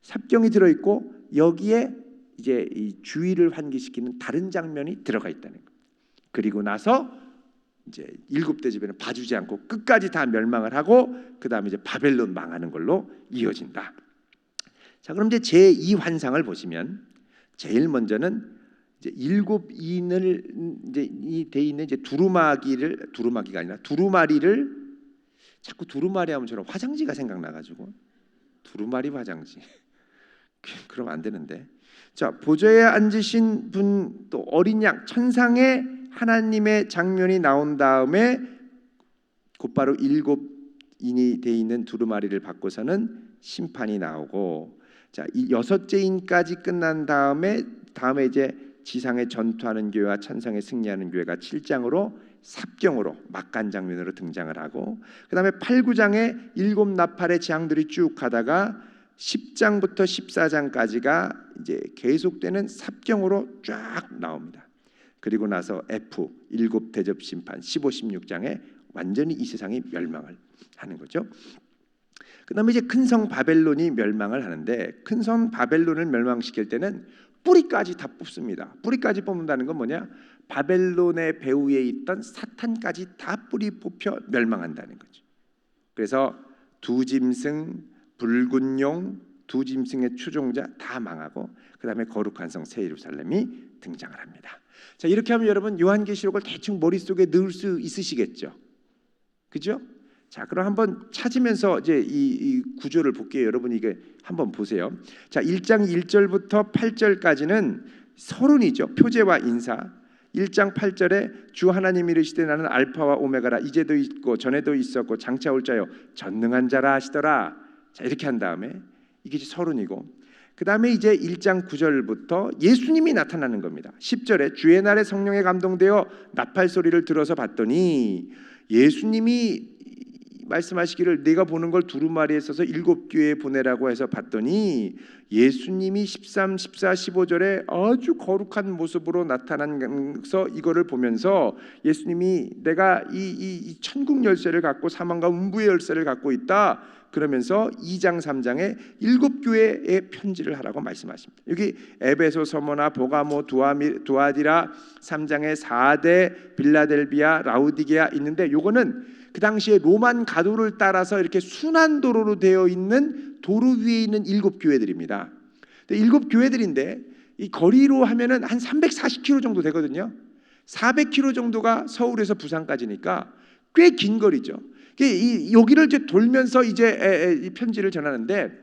Speaker 1: 삽경이 들어있고 여기에 이제 이 주의를 환기시키는 다른 장면이 들어가 있다는 거. 그리고 나서 이제 7대접에는 봐주지 않고 끝까지 다 멸망을 하고 그 다음에 이제 바벨론 망하는 걸로 이어진다. 자, 그럼 이제 제2환상을 보시면 제일 먼저는 이제 일곱 인을 이제 이 돼 있는 이제 두루마기가 아니라 두루마리를 자꾸 두루마리 하면 저는 화장지가 생각나가지고 두루마리 화장지 그러면 안 되는데. 자, 보좌에 앉으신 분 또 어린 양 천상의 하나님의 장면이 나온 다음에 곧바로 일곱 인이 돼 있는 두루마리를 받고서는 심판이 나오고, 자, 이 여섯째 인까지 끝난 다음에 이제 지상에 전투하는 교회와 천상에 승리하는 교회가 7장으로 삽경으로 막간 장면으로 등장을 하고, 그 다음에 8, 9장에 일곱 나팔의 재앙들이 쭉 가다가 10장부터 14장까지가 이제 계속되는 삽경으로 쫙 나옵니다. 그리고 나서 F 일곱 대접 심판 15, 16장에 완전히 이 세상이 멸망을 하는 거죠. 그다음에 이제 큰 성 바벨론이 멸망을 하는데, 큰 성 바벨론을 멸망시킬 때는 뿌리까지 다 뽑습니다. 뿌리까지 뽑는다는 건 뭐냐? 바벨론의 배후에 있던 사탄까지 다 뿌리 뽑혀 멸망한다는 거죠. 그래서 두 짐승, 붉은 용, 두 짐승의 추종자 다 망하고, 그 다음에 거룩한 성 새 예루살렘이 등장을 합니다. 자, 이렇게 하면 여러분 요한계시록을 대충 머릿속에 넣을 수 있으시겠죠? 그죠? 자, 그럼 한번 찾으면서 이제 이 구조를 볼게요. 여러분이 이게 한번 보세요. 자, 1장 1절부터 8절까지는 서론이죠. 표제와 인사. 1장 8절에 주 하나님이 이르시되 나는 알파와 오메가라, 이제도 있고 전에도 있었고 장차 올 자요 전능한 자라 하시더라. 자, 이렇게 한 다음에 이게 서론이고, 그 다음에 이제 1장 9절부터 예수님이 나타나는 겁니다. 10절에 주의 날에 성령에 감동되어 나팔 소리를 들어서 봤더니, 예수님이 말씀하시기를 내가 보는 걸 두루마리에 써서 일곱 교회에 보내라고 해서 봤더니, 예수님이 13, 14, 15절에 아주 거룩한 모습으로 나타나서 이거를 보면서 예수님이 내가 이 천국 열쇠를 갖고 사망과 음부의 열쇠를 갖고 있다 그러면서 2장 3장에 일곱 교회에 편지를 하라고 말씀하십니다. 여기 에베소, 서머나, 보가모, 두아디라, 3장에 사대, 빌라델비아, 라우디게아 있는데, 요거는 그 당시에 로만 가도를 따라서 이렇게 순환도로로 되어 있는 도로 위에 있는 일곱 교회들입니다. 일곱 교회들인데 이 거리로 하면은 한 340km 정도 되거든요. 400km 정도가 서울에서 부산까지니까 꽤 긴 거리죠. 여기를 이제 돌면서 이제 이 편지를 전하는데,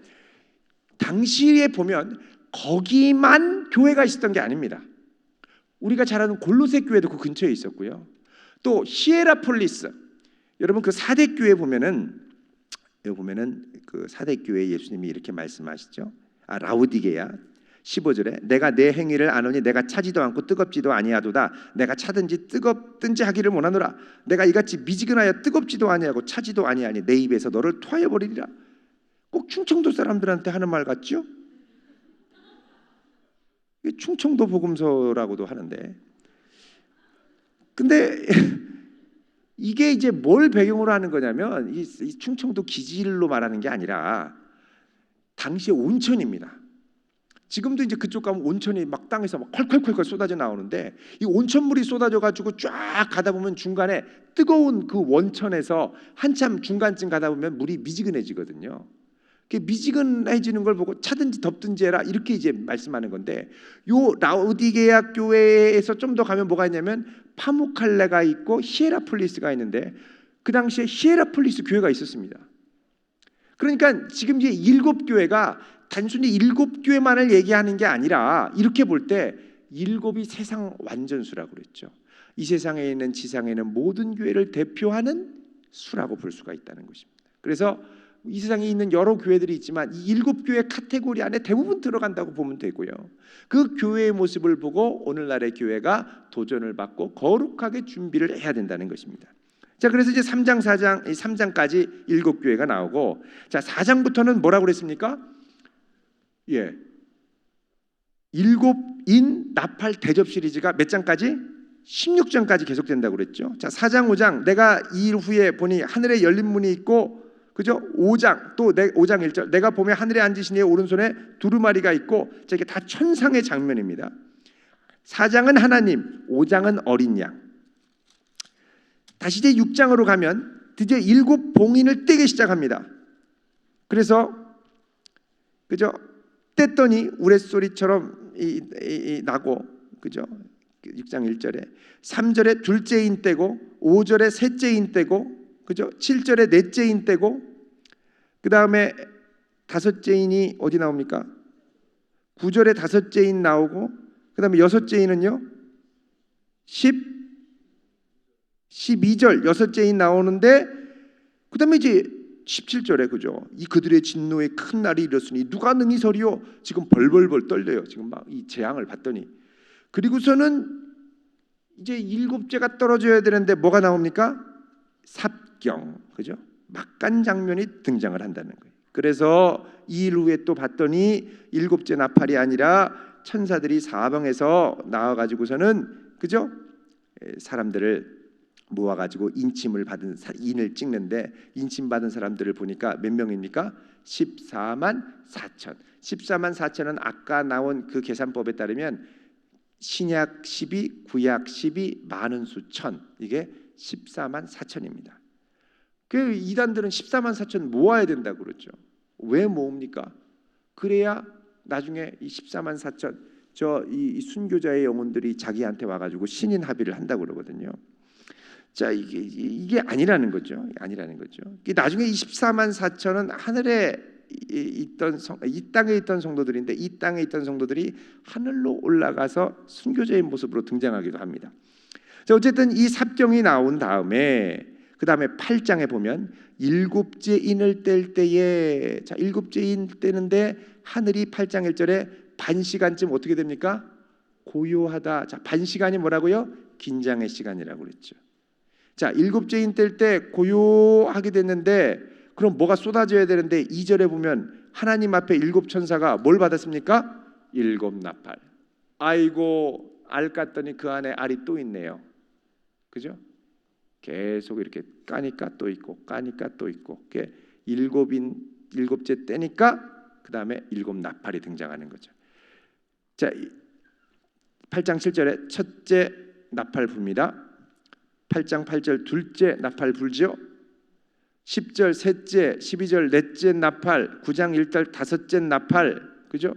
Speaker 1: 당시에 보면 거기만 교회가 있었던 게 아닙니다. 우리가 잘 아는 골로새 교회도 그 근처에 있었고요. 또 히에라폴리스, 여러분 그 사대 교회 보면은 여기 보면은 그 사대 교회 예수님이 이렇게 말씀하시죠. 라우디게아 15절에 내가 내 행위를 아노니 내가 차지도 않고 뜨겁지도 아니하도다. 내가 차든지 뜨겁든지 하기를 원하노라. 내가 이같이 미지근하여 뜨겁지도 아니하고 차지도 아니하니 내 입에서 너를 토하여 버리리라. 꼭 충청도 사람들한테 하는 말 같죠? 충청도 복음서라고도 하는데, 근데 이게 이제 뭘 배경으로 하는 거냐면 이 충청도 기질로 말하는 게 아니라 당시의 온천입니다. 지금도 이제 그쪽 가면 온천이 막 땅에서 막 콸콸콸콸 쏟아져 나오는데, 이 온천물이 쏟아져 가지고 쫙 가다 보면 중간에 뜨거운 그 원천에서 한참 중간쯤 가다 보면 물이 미지근해지거든요. 미지근해지는 걸 보고 차든지 덥든지 해라 이렇게 이제 말씀하는 건데, 요 라우디게아 교회에서 좀 더 가면 뭐가 있냐면 파무칼레가 있고 히에라폴리스가 있는데, 그 당시에 히에라폴리스 교회가 있었습니다. 그러니까 지금 이제 일곱 교회가 단순히 일곱 교회만을 얘기하는 게 아니라, 이렇게 볼 때 일곱이 세상 완전수라고 그랬죠. 이 세상에 있는 지상에 있는 모든 교회를 대표하는 수라고 볼 수가 있다는 것입니다. 그래서 이 세상에 있는 여러 교회들이 있지만 이 일곱 교회 카테고리 안에 대부분 들어간다고 보면 되고요. 그 교회의 모습을 보고 오늘날의 교회가 도전을 받고 거룩하게 준비를 해야 된다는 것입니다. 자, 그래서 이제 3장 4장 3장까지 일곱 교회가 나오고, 자, 4장부터는 뭐라고 그랬습니까? 예. 일곱인 나팔 대접 시리즈가 몇 장까지? 16장까지 계속된다고 그랬죠. 자, 4장 5장 내가 이 일 후에 보니 하늘에 열린 문이 있고, 그죠? 5장 또 5장 1절 내가 보면 하늘에 앉으신 이의 오른손에 두루마리가 있고, 자, 이게 다 천상의 장면입니다. 4장은 하나님, 5장은 어린 양. 다시 이제 6장으로 가면 드디어 일곱 봉인을 떼기 시작합니다. 그래서 그죠? 뗐더니 우레소리처럼 나고, 그죠? 6장 1절에 3절에 둘째인 때고 5절에 셋째인 때고 그죠? 7절에 넷째인 때고 그다음에 다섯째인이 어디 나옵니까? 9절에 다섯째인 나오고 그다음에 여섯째인은요? 12절 여섯째인 나오는데 그다음에 이제 17절에 그죠? 이 그들의 진노에 큰 날이 이르렀으니 누가 능히 서리요? 지금 벌벌벌 떨려요. 지금 막 이 재앙을 봤더니 그리고서는 이제 일곱째가 떨어져야 되는데 뭐가 나옵니까? 삽경 그죠? 막간 장면이 등장을 한다는 거예요. 그래서 2일 후에 또 봤더니 일곱째 나팔이 아니라 천사들이 사방에서 나와가지고서는 그죠? 사람들을 모아가지고 인침을 받은 인을 찍는데 인침 받은 사람들을 보니까 몇 명입니까? 14만 4천. 14만 4천은 아까 나온 그 계산법에 따르면 신약 12, 구약 12, 많은 수 천. 이게 14만 4천입니다. 그 이단들은 14만 4천 모아야 된다고 그러죠. 왜 모읍니까? 그래야 나중에 이 14만 4천 이 순교자의 영혼들이 자기한테 와가지고 신인 합의를 한다고 그러거든요. 자 이게 아니라는 거죠. 아니라는 거죠. 나중에 이 14만 4천은 하늘에 있던 이 땅에 있던 성도들인데 이 땅에 있던 성도들이 하늘로 올라가서 순교자의 모습으로 등장하기도 합니다. 자 어쨌든 이 삽경이 나온 다음에 그 다음에 8장에 보면 일곱째 인을 뗄 때에 자 일곱째 인 떼는데 하늘이 8장 1절에 반 시간쯤 어떻게 됩니까? 고요하다. 자 반 시간이 뭐라고요? 긴장의 시간이라고 그랬죠. 자 일곱째 인 뗄 때 고요하게 됐는데 그럼 뭐가 쏟아져야 되는데 2절에 보면 하나님 앞에 일곱 천사가 뭘 받았습니까? 일곱 나팔. 아이고 알 깠더니 그 안에 알이 또 있네요. 그죠? 계속 이렇게 까니까 또 있고 까니까 또 있고 일곱째 떼니까 그 다음에 일곱 나팔이 등장하는 거죠. 자 8장 7절에 첫째 나팔 붑니다. 8장 8절 둘째 나팔 불죠. 10절 셋째, 12절 넷째 나팔, 9장 1절 다섯째 나팔, 그죠?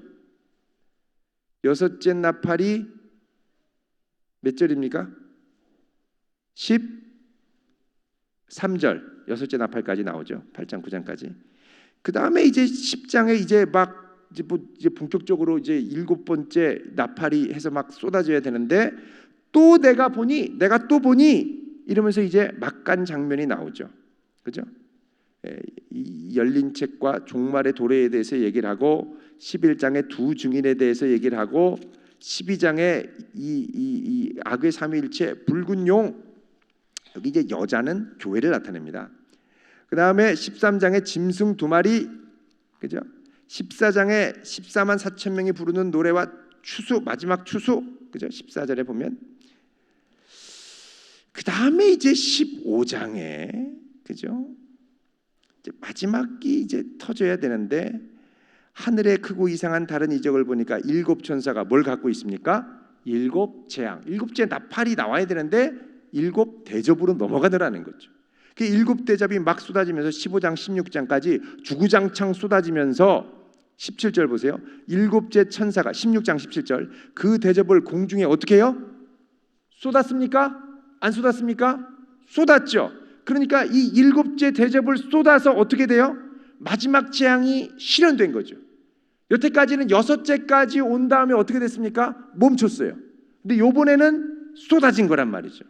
Speaker 1: 여섯째 나팔이 몇 절입니까? 13절 여섯째 나팔까지 나오죠. 8장 9장까지. 그 다음에 이제 10장에 이제 막 이제 본격적으로 이제 일곱 번째 나팔이 해서 막 쏟아져야 되는데 또 내가 또 보니 이러면서 이제 막간 장면이 나오죠. 그죠? 이 열린 책과 종말의 도래에 대해서 얘기를 하고 11장에 두 증인에 대해서 얘기를 하고 12장에 이 악의 삼위일체 붉은 용 여기 이제 여자는 교회를 나타냅니다. 그 다음에 13장에 짐승 두 마리 그죠? 14장에 14만 4천 명이 부르는 노래와 추수 마지막 추수 그죠? 14절에 보면 그 다음에 이제 15장에 그죠? 이제 마지막이 이제 터져야 되는데 하늘에 크고 이상한 다른 이적을 보니까 일곱 천사가 뭘 갖고 있습니까? 일곱 재앙, 일곱째 나팔이 나와야 되는데 일곱 대접으로 넘어가더라는 거죠. 그 일곱 대접이 막 쏟아지면서 15장, 16장까지 주구장창 쏟아지면서 17절 보세요. 일곱째 천사가 16장 17절 그 대접을 공중에 어떻게 해요? 쏟았습니까? 안 쏟았습니까? 쏟았죠. 그러니까 이 일곱째 대접을 쏟아서 어떻게 돼요? 마지막 재앙이 실현된 거죠. 여태까지는 여섯째까지 온 다음에 어떻게 됐습니까? 멈췄어요. 근데 요번에는 쏟아진 거란 말이죠.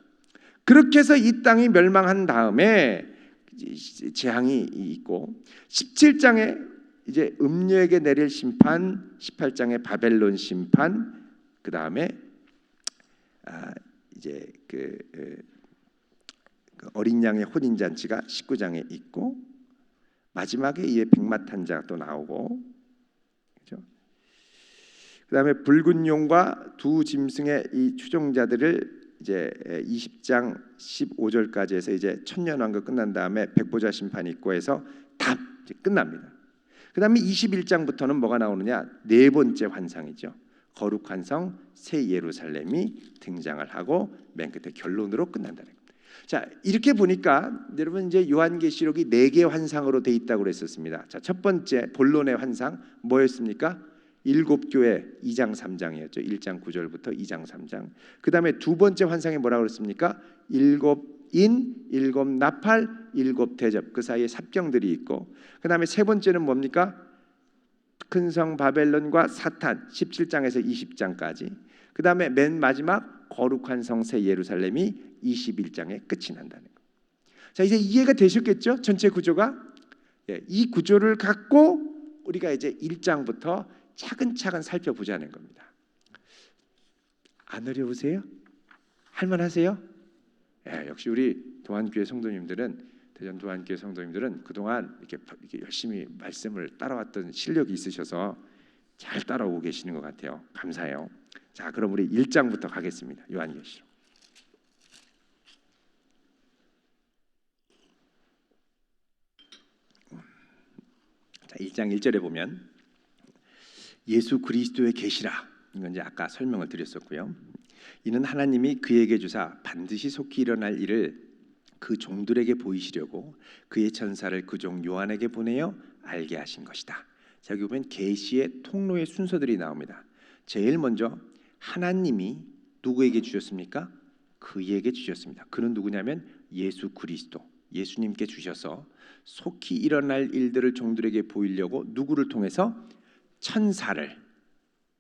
Speaker 1: 그렇게 해서 이 땅이 멸망한 다음에 재앙이 있고 17장에 이제 음녀에게 내릴 심판, 18장에 바벨론 심판, 그 다음에 이제 그 어린 양의 혼인 잔치가 19장에 있고 마지막에 이에 백마탄자가 또 나오고 그렇죠? 그다음에 붉은 용과 두 짐승의 이 추종자들을 이제 20장 15절까지 해서 이제 천년왕국 끝난 다음에 백보자 심판이 있고 해서 다 이제 끝납니다. 그다음에 21장부터는 뭐가 나오느냐? 네 번째 환상이죠. 거룩한 성 새 예루살렘이 등장을 하고 맨 끝에 결론으로 끝난다는 겁니다. 자, 이렇게 보니까 여러분 이제 요한계시록이 4개 환상으로 돼 있다고 그랬었습니다. 자, 첫 번째 본론의 환상 뭐였습니까? 일곱 교회 2장 3장이었죠. 1장 9절부터 2장 3장. 그 다음에 두 번째 환상이 뭐라고 그랬습니까? 일곱 인, 일곱 나팔, 일곱 대접. 그 사이에 삽경들이 있고, 그 다음에 세 번째는 뭡니까? 큰 성 바벨론과 사탄 17장에서 20장까지. 그 다음에 맨 마지막 거룩한 성 새 예루살렘이 21장에 끝이 난다는 거예요. 자, 이제 이해가 되셨겠죠? 전체 구조가. 이 구조를 갖고 우리가 이제 1장부터 차근차근 살펴보자는 겁니다. 안 어려우세요? 할만하세요? 역시 우리 도안교회 성도님들은, 대전 도안교회 성도님들은 그동안 이렇게 열심히 말씀을 따라왔던 실력이 있으셔서 잘 따라오고 계시는 것 같아요. 감사해요. 자, 그럼 우리 1장부터 가겠습니다. 요한계시록. 자, 1장 1절에 보면 예수 그리스도의 계시라. 이건 이제 아까 설명을 드렸었고요. 이는 하나님이 그에게 주사 반드시 속히 일어날 일을 그 종들에게 보이시려고 그의 천사를 그 종 요한에게 보내어 알게 하신 것이다. 자, 여기 보면 계시의 통로의 순서들이 나옵니다. 제일 먼저 하나님이 누구에게 주셨습니까? 그에게 주셨습니다. 그는 누구냐면 예수 그리스도, 예수님께 주셔서 속히 일어날 일들을 종들에게 보이려고 누구를 통해서? 천사를.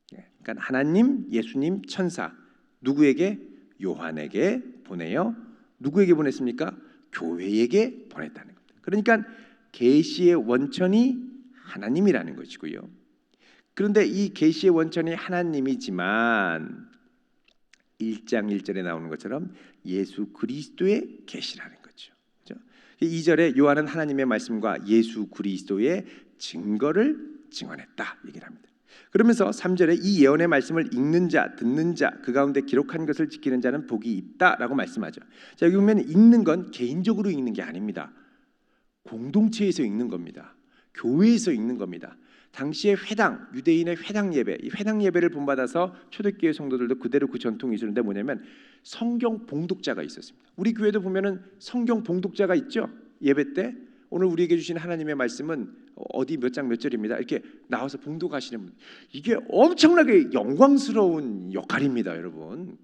Speaker 1: 그러니까 하나님, 예수님, 천사. 누구에게? 요한에게 보내요. 누구에게 보냈습니까? 교회에게 보냈다는 겁니다. 그러니까 계시의 원천이 하나님이라는 것이고요. 그런데 이 계시의 원천이 하나님이지만 1장 1절에 나오는 것처럼 예수 그리스도의 계시라는 거죠. 2절에 요한은 하나님의 말씀과 예수 그리스도의 증거를 증언했다 얘기를 합니다. 그러면서 3절에 이 예언의 말씀을 읽는 자, 듣는 자, 그 가운데 기록한 것을 지키는 자는 복이 있다라고 말씀하죠. 자, 여기 보면 읽는 건 개인적으로 읽는 게 아닙니다. 공동체에서 읽는 겁니다. 교회에서 읽는 겁니다. 당시의 회당, 유대인의 회당 예배, 이 회당 예배를 본받아서 초대교회 성도들도 그대로 그 전통이 있었는데 뭐냐면 성경 봉독자가 있었습니다. 우리 교회도 보면은 성경 봉독자가 있죠. 예배 때 오늘 우리에게 주신 하나님의 말씀은 어디 몇 장 몇 절입니다. 이렇게 나와서 봉독하시는 분, 이게 엄청나게 영광스러운 역할입니다, 여러분.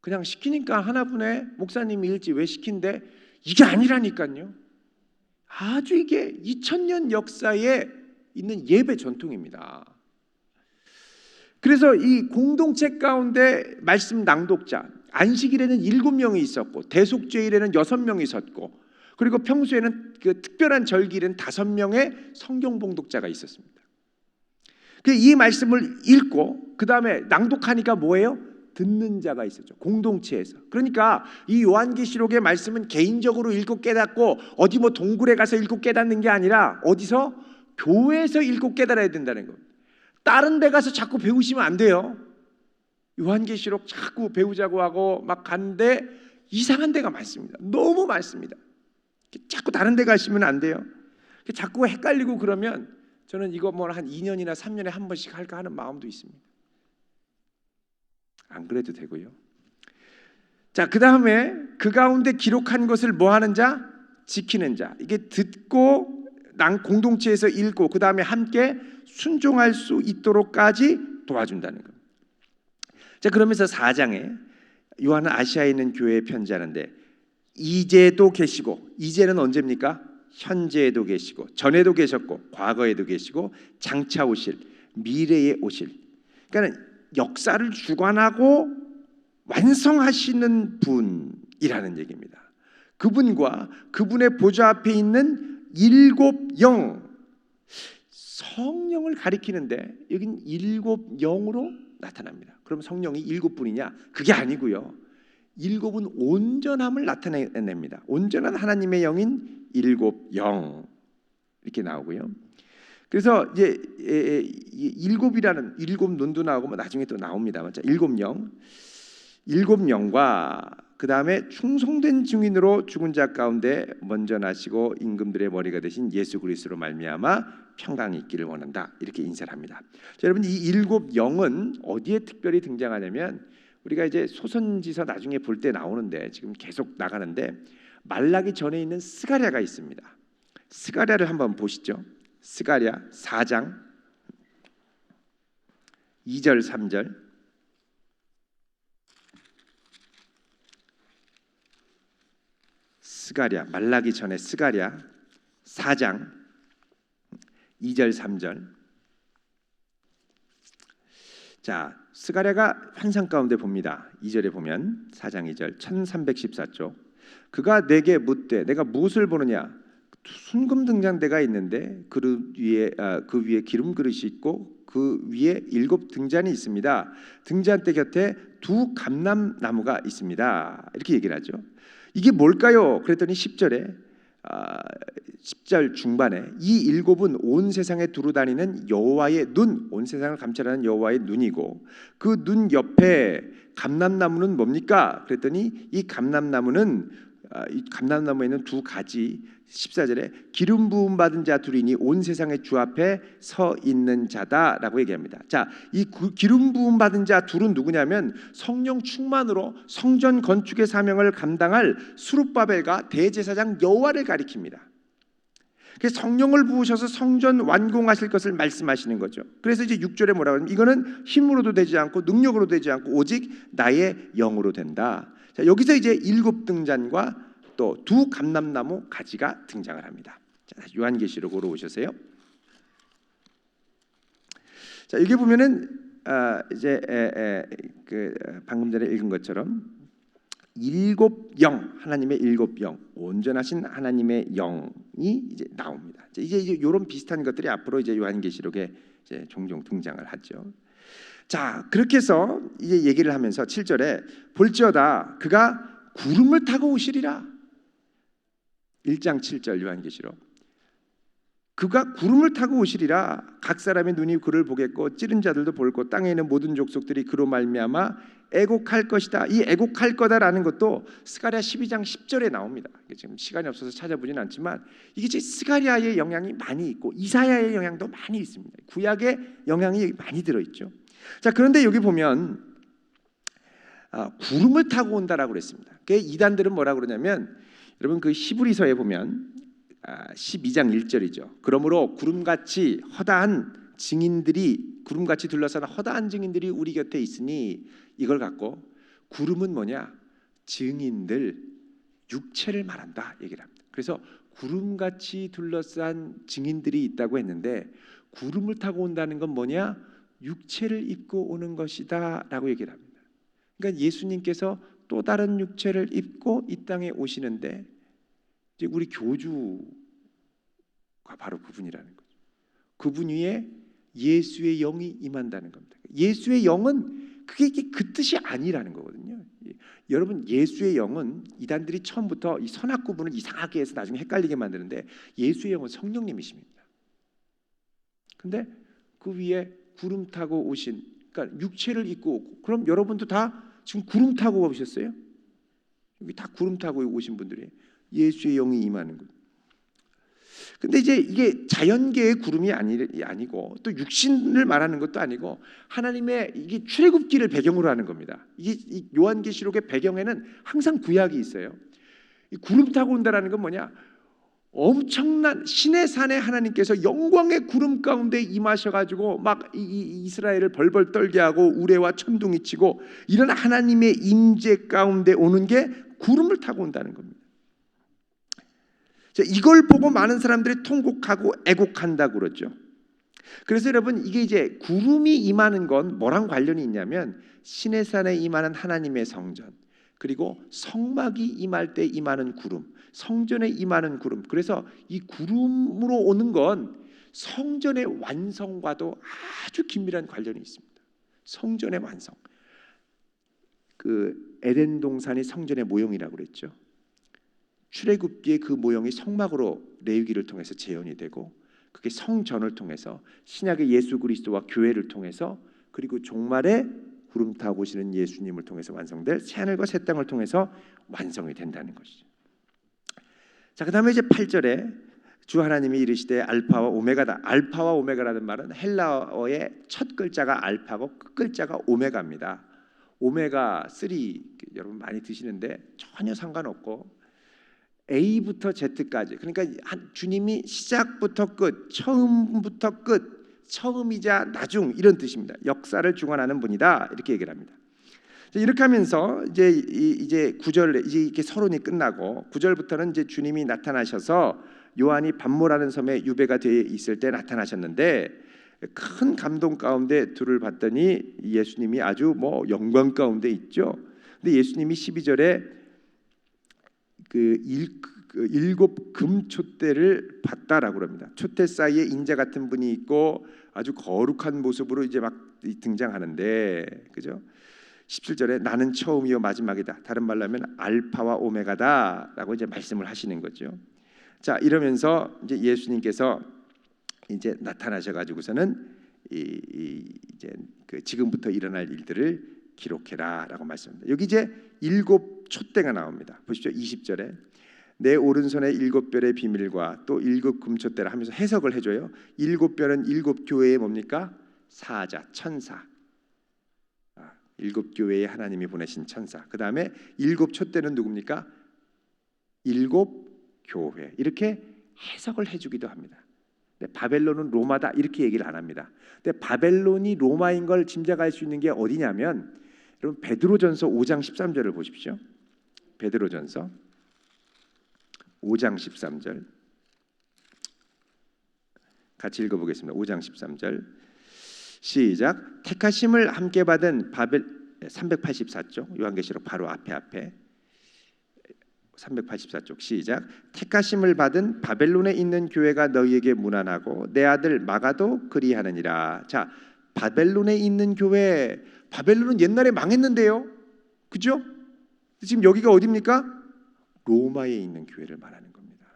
Speaker 1: 그냥 시키니까 하나분의 목사님이 읽지 왜 시킨데 이게 아니라니까요. 아주 이게 2000년 역사에 있는 예배 전통입니다. 그래서 이 공동체 가운데 말씀 낭독자, 안식일에는 7명이 있었고 대속죄일에는 6명이 있었고, 그리고 평소에는 그 특별한 절기일에는 5명의 성경 봉독자가 있었습니다. 이 말씀을 읽고 그 다음에 낭독하니까 뭐예요? 듣는 자가 있었죠. 공동체에서. 그러니까 이 요한계시록의 말씀은 개인적으로 읽고 깨닫고 어디 뭐 동굴에 가서 읽고 깨닫는 게 아니라 어디서? 교회에서 읽고 깨달아야 된다는 겁니다. 다른 데 가서 자꾸 배우시면 안 돼요. 요한계시록 자꾸 배우자고 하고 막 가는데 이상한 데가 많습니다. 너무 많습니다. 자꾸 다른 데 가시면 안 돼요. 자꾸 헷갈리고 그러면 저는 이거 뭐 한 2년이나 3년에 한 번씩 할까 하는 마음도 있습니다. 안 그래도 되고요. 자, 그 다음에 그 가운데 기록한 것을 뭐 하는 자? 지키는 자. 이게 듣고 공동체에서 읽고 그 다음에 함께 순종할 수 있도록까지 도와준다는 겁니다. 자, 그러면서 4장에 요한은 아시아에 있는 교회에 편지하는데 이제도 계시고, 이제는 언제입니까? 현재에도 계시고, 전에도 계셨고, 과거에도 계시고, 장차 오실, 미래에 오실. 그러니까 역사를 주관하고 완성하시는 분이라는 얘기입니다. 그분과 그분의 보좌 앞에 있는 7 영, 성령을 가리키는데 여긴 7 영으로 나타납니다. 그럼 성령이 7분이냐? 그게 아니고요. 7은 온전함을 나타냅니다. 온전한 하나님의 영인 7 영 이렇게 나오고요. 그래서 이제 7이라는 7 눈도 나오고 뭐 나중에 또 나옵니다만, 7 영, 7 영과 그 다음에 충성된 증인으로 죽은 자 가운데 먼저 나시고 임금들의 머리가 되신 예수 그리스도로 말미암아 평강이 있기를 원한다, 이렇게 인사를 합니다. 자, 여러분, 이 7 영은 어디에 특별히 등장하냐면 우리가 이제 소선지서 나중에 볼 때 나오는데 지금 계속 나가는데 말라기 전에 있는 스가랴가 있습니다. 스가랴를 한번 보시죠. 스가랴 4장 2절 3절 스가랴, 말라기 전에 스가랴 4장 2절 3절. 자, 스가랴가 환상 가운데 봅니다. 2절에 보면 4장 2절 1314쪽 그가 내게 묻되 내가 무엇을 보느냐 순금 등잔대가 있는데 그 위에 기름 그릇이 있고 그 위에 7 등잔이 있습니다. 등잔대 곁에 2 감람나무가 있습니다. 이렇게 얘기를 하죠. 이게 뭘까요? 그랬더니 10절 중반에 이 7은 온 세상에 두루 다니는 여호와의 눈, 온 세상을 감찰하는 여호와의 눈이고 그 눈 옆에 감람나무는 뭡니까? 그랬더니 이 감람나무에는 2 가지. 14절에 기름 부음 받은 자 둘이니 온 세상의 주 앞에 서 있는 자다라고 얘기합니다. 자, 이 기름 부음 받은 자 둘은 누구냐면 성령 충만으로 성전 건축의 사명을 감당할 스룹바벨과 대제사장 여호와를 가리킵니다. 그래서 성령을 부으셔서 성전 완공하실 것을 말씀하시는 거죠. 그래서 이제 6절에 뭐라고 하냐면 이거는 힘으로도 되지 않고 능력으로 되지 않고 오직 나의 영으로 된다. 자, 여기서 이제 7 등잔과 또 2 감람나무 가지가 등장을 합니다. 자, 요한계시록으로 오셨어요. 자, 여기 보면은 이제 방금 전에 읽은 것처럼 7 영, 하나님의 7 영, 온전하신 하나님의 영이 이제 나옵니다. 이제 이런 비슷한 것들이 앞으로 이제 요한계시록에 이제 종종 등장을 하죠. 자, 그렇게 해서 이제 얘기를 하면서 7절에 볼지어다 그가 구름을 타고 오시리라. 1장 7절 요한계시록 그가 구름을 타고 오시리라. 각 사람의 눈이 그를 보겠고 찌른 자들도 볼고 땅에 있는 모든 족속들이 그로 말미암아 애곡할 것이다. 이 애곡할 거다라는 것도 스가랴 12장 10절에 나옵니다. 지금 시간이 없어서 찾아보진 않지만 이게 스가랴의 영향이 많이 있고 이사야의 영향도 많이 있습니다. 구약의 영향이 많이 들어있죠. 자, 그런데 여기 보면 구름을 타고 온다라고 그랬습니다. 이단들은 뭐라고 그러냐면 여러분 그 히브리서에 보면 12장 1절이죠. 그러므로 구름같이 둘러싼 허다한 증인들이 우리 곁에 있으니 이걸 갖고 구름은 뭐냐? 증인들, 육체를 말한다 얘기를 합니다. 그래서 구름같이 둘러싼 증인들이 있다고 했는데 구름을 타고 온다는 건 뭐냐? 육체를 입고 오는 것이다 라고 얘기를 합니다. 그러니까 예수님께서 또 다른 육체를 입고 이 땅에 오시는데 이제 우리 교주가 바로 그분이라는 거죠. 그분 위에 예수의 영이 임한다는 겁니다. 예수의 영은 그게 그 뜻이 아니라는 거거든요. 여러분 예수의 영은 이단들이 처음부터 이 선악 구분을 이상하게 해서 나중에 헷갈리게 만드는데 예수의 영은 성령님이십니다. 근데 그 위에 구름 타고 오신 그러니까 육체를 입고 오고 그럼 여러분도 다 지금 구름 타고 오셨어요? 여기 다 구름 타고 오신 분들이 예수의 영이 임하는 거예요. 근데 이제 이게 자연계의 구름이 아니고 또 육신을 말하는 것도 아니고 하나님의 이게 출애굽기를 배경으로 하는 겁니다. 이 요한계시록의 배경에는 항상 구약이 있어요. 이 구름 타고 온다라는 건 뭐냐? 엄청난 신의 산에 하나님께서 영광의 구름 가운데 임하셔가지고 막 이스라엘을 벌벌 떨게 하고 우레와 천둥이 치고 이런 하나님의 임재 가운데 오는 게 구름을 타고 온다는 겁니다. 이걸 보고 많은 사람들이 통곡하고 애곡한다고 그러죠. 그래서 여러분 이게 이제 구름이 임하는 건 뭐랑 관련이 있냐면 신의 산에 임하는 하나님의 성전 그리고 성막이 임할 때 임하는 구름 성전에 임하는 구름 그래서 이 구름으로 오는 건 성전의 완성과도 아주 긴밀한 관련이 있습니다. 성전의 완성 그 에덴 동산이 성전의 모형이라고 그랬죠. 출애굽기의 그 모형이 성막으로 레위기를 통해서 재현이 되고 그게 성전을 통해서 신약의 예수 그리스도와 교회를 통해서 그리고 종말에 구름 타고 오시는 예수님을 통해서 완성될 새하늘과 새 땅을 통해서 완성이 된다는 것이죠. 자, 그다음에 이제 8절에 주 하나님이 이르시되 알파와 오메가다. 알파와 오메가라는 말은 헬라어의 첫 글자가 알파고 끝 글자가 오메가입니다. 오메가 3 여러분 많이 드시는데 전혀 상관없고 A부터 Z까지 그러니까 주님이 시작부터 끝 처음부터 끝 처음이자 나중 이런 뜻입니다. 역사를 주관하는 분이다 이렇게 얘기를 합니다. 이렇게 하면서 이제 9절 이게 서론이 끝나고 9절부터는 이제 주님이 나타나셔서 요한이 pat모라는 섬에 유배가 되어 있을 때 나타나셨는데 큰 감동 가운데 둘을 봤더니 예수님이 아주 뭐 영광 가운데 있죠. 근데 예수님이 12절에 그 일곱 금 촛대를 봤다라고 합니다. 촛대 사이에 인자 같은 분이 있고 아주 거룩한 모습으로 이제 막 등장하는데, 그죠? 17절에 나는 처음이요 마지막이다. 다른 말로 하면 알파와 오메가다라고 이제 말씀을 하시는 거죠. 자, 이러면서 이제 예수님께서 이제 나타나셔 가지고서는 이제 그 지금부터 일어날 일들을 기록해라라고 말씀합니다. 여기 이제 일곱 촛대가 나옵니다. 보십시오. 20절에 내 오른손에 일곱 별의 비밀과 또 일곱 금촛대라 하면서 해석을 해줘요. 일곱 별은 일곱 교회의 뭡니까? 사자, 천사. 일곱 교회에 하나님이 보내신 천사. 그 다음에 일곱 촛대는 누굽니까? 일곱 교회. 이렇게 해석을 해주기도 합니다. 근데 바벨론은 로마다 이렇게 얘기를 안 합니다. 근데 바벨론이 로마인 걸 짐작할 수 있는 게 어디냐면 여러분 베드로전서 5장 13절을 보십시오. 베드로전서 5장 13절 같이 읽어보겠습니다. 5장 13절 시작. 택하심을 함께 받은 바벨 384쪽 요한계시록 바로 앞에 384쪽 시작. 택하심을 받은 바벨론에 있는 교회가 너희에게 문안하고 내 아들 마가도 그리하느니라. 자, 바벨론에 있는 교회. 바벨론은 옛날에 망했는데요, 그죠? 지금 여기가 어디입니까? 로마에 있는 교회를 말하는 겁니다.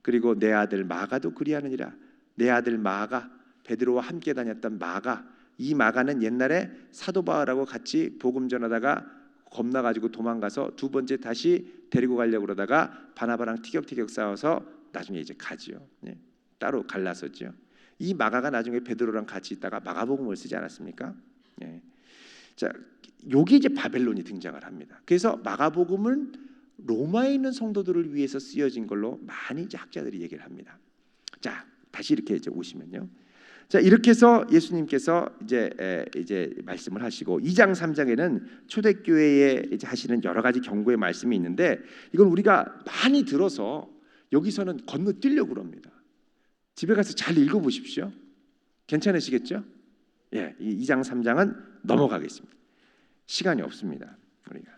Speaker 1: 그리고 내 아들 마가도 그리하느니라. 내 아들 마가, 베드로와 함께 다녔던 마가. 이 마가는 옛날에 사도 바울하고 같이 복음 전하다가 겁나가지고 도망가서 두 번째 다시 데리고 가려고 그러다가 바나바랑 티격태격 싸워서 나중에 이제 가지요. 네, 따로 갈라섰죠. 이 마가가 나중에 베드로랑 같이 있다가 마가복음을 쓰지 않았습니까? 네. 자, 여기 이제 바벨론이 등장을 합니다. 그래서 마가복음은 로마에 있는 성도들을 위해서 쓰여진 걸로 많이 이제 학자들이 얘기를 합니다. 자, 다시 이렇게 이제 오시면요. 자, 이렇게 해서 예수님께서 이제 말씀을 하시고 2장 3장에는 초대교회에 이제 하시는 여러 가지 경고의 말씀이 있는데 이건 우리가 많이 들어서 여기서는 건너뛰려고 합니다. 집에 가서 잘 읽어보십시오. 괜찮으시겠죠? 예, 이 2장 3장은 넘어가겠습니다. 시간이 없습니다. 우리가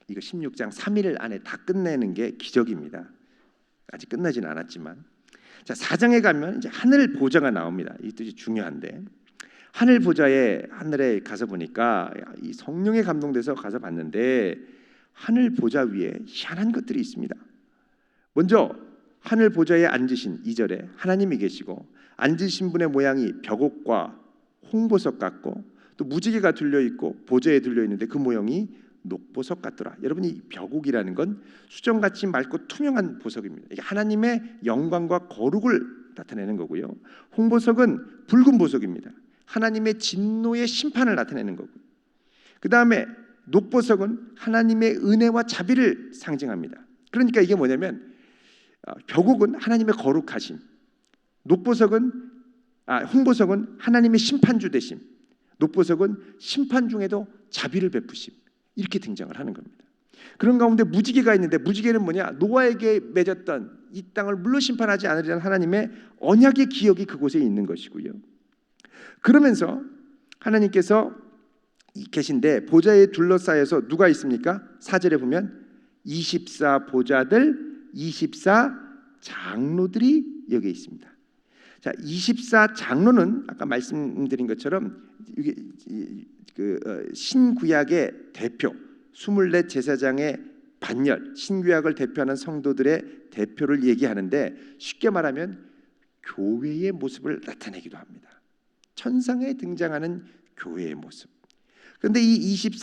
Speaker 1: 이거 16장 3일 안에 다 끝내는 게 기적입니다. 아직 끝나지는 않았지만. 자, 4장에 가면 이제 하늘 보좌가 나옵니다. 이 뜻이 중요한데 하늘 보좌에 하늘에 가서 보니까 이 성령에 감동돼서 가서 봤는데 하늘 보좌 위에 희한한 것들이 있습니다. 먼저 하늘 보좌에 앉으신 2절에 하나님이 계시고 앉으신 분의 모양이 벽옥과 홍보석 같고 또 무지개가 둘려 있고 보좌에 둘려 있는데 그 모양이 녹보석 같더라. 여러분 이 벽옥이라는 건 수정같이 맑고 투명한 보석입니다. 이게 하나님의 영광과 거룩을 나타내는 거고요. 홍보석은 붉은 보석입니다. 하나님의 진노의 심판을 나타내는 거고요. 그 다음에 녹보석은 하나님의 은혜와 자비를 상징합니다. 그러니까 이게 뭐냐면 벽옥은 하나님의 거룩하심, 홍보석은 하나님의 심판주 되심, 녹보석은 심판 중에도 자비를 베푸심. 이렇게 등장을 하는 겁니다. 그런 가운데 무지개가 있는데 무지개는 뭐냐? 노아에게 맺었던 이 땅을 물로 심판하지 않으리라는 하나님의 언약의 기억이 그곳에 있는 것이고요. 그러면서 하나님께서 계신데 보좌에 둘러싸여서 누가 있습니까? 4절에 보면 24 보좌들 24 장로들이 여기 있습니다. 자, 24 장로는 아까 말씀드린 것처럼 이게 신구약의 대표 24 제사장의 반열, 신구약을 대표하는 성도들의 대표를 얘기하는데 쉽게 말하면 교회의 모습을 나타내기도 합니다. 천상에 등장하는 교회의 모습. 그런데 이 20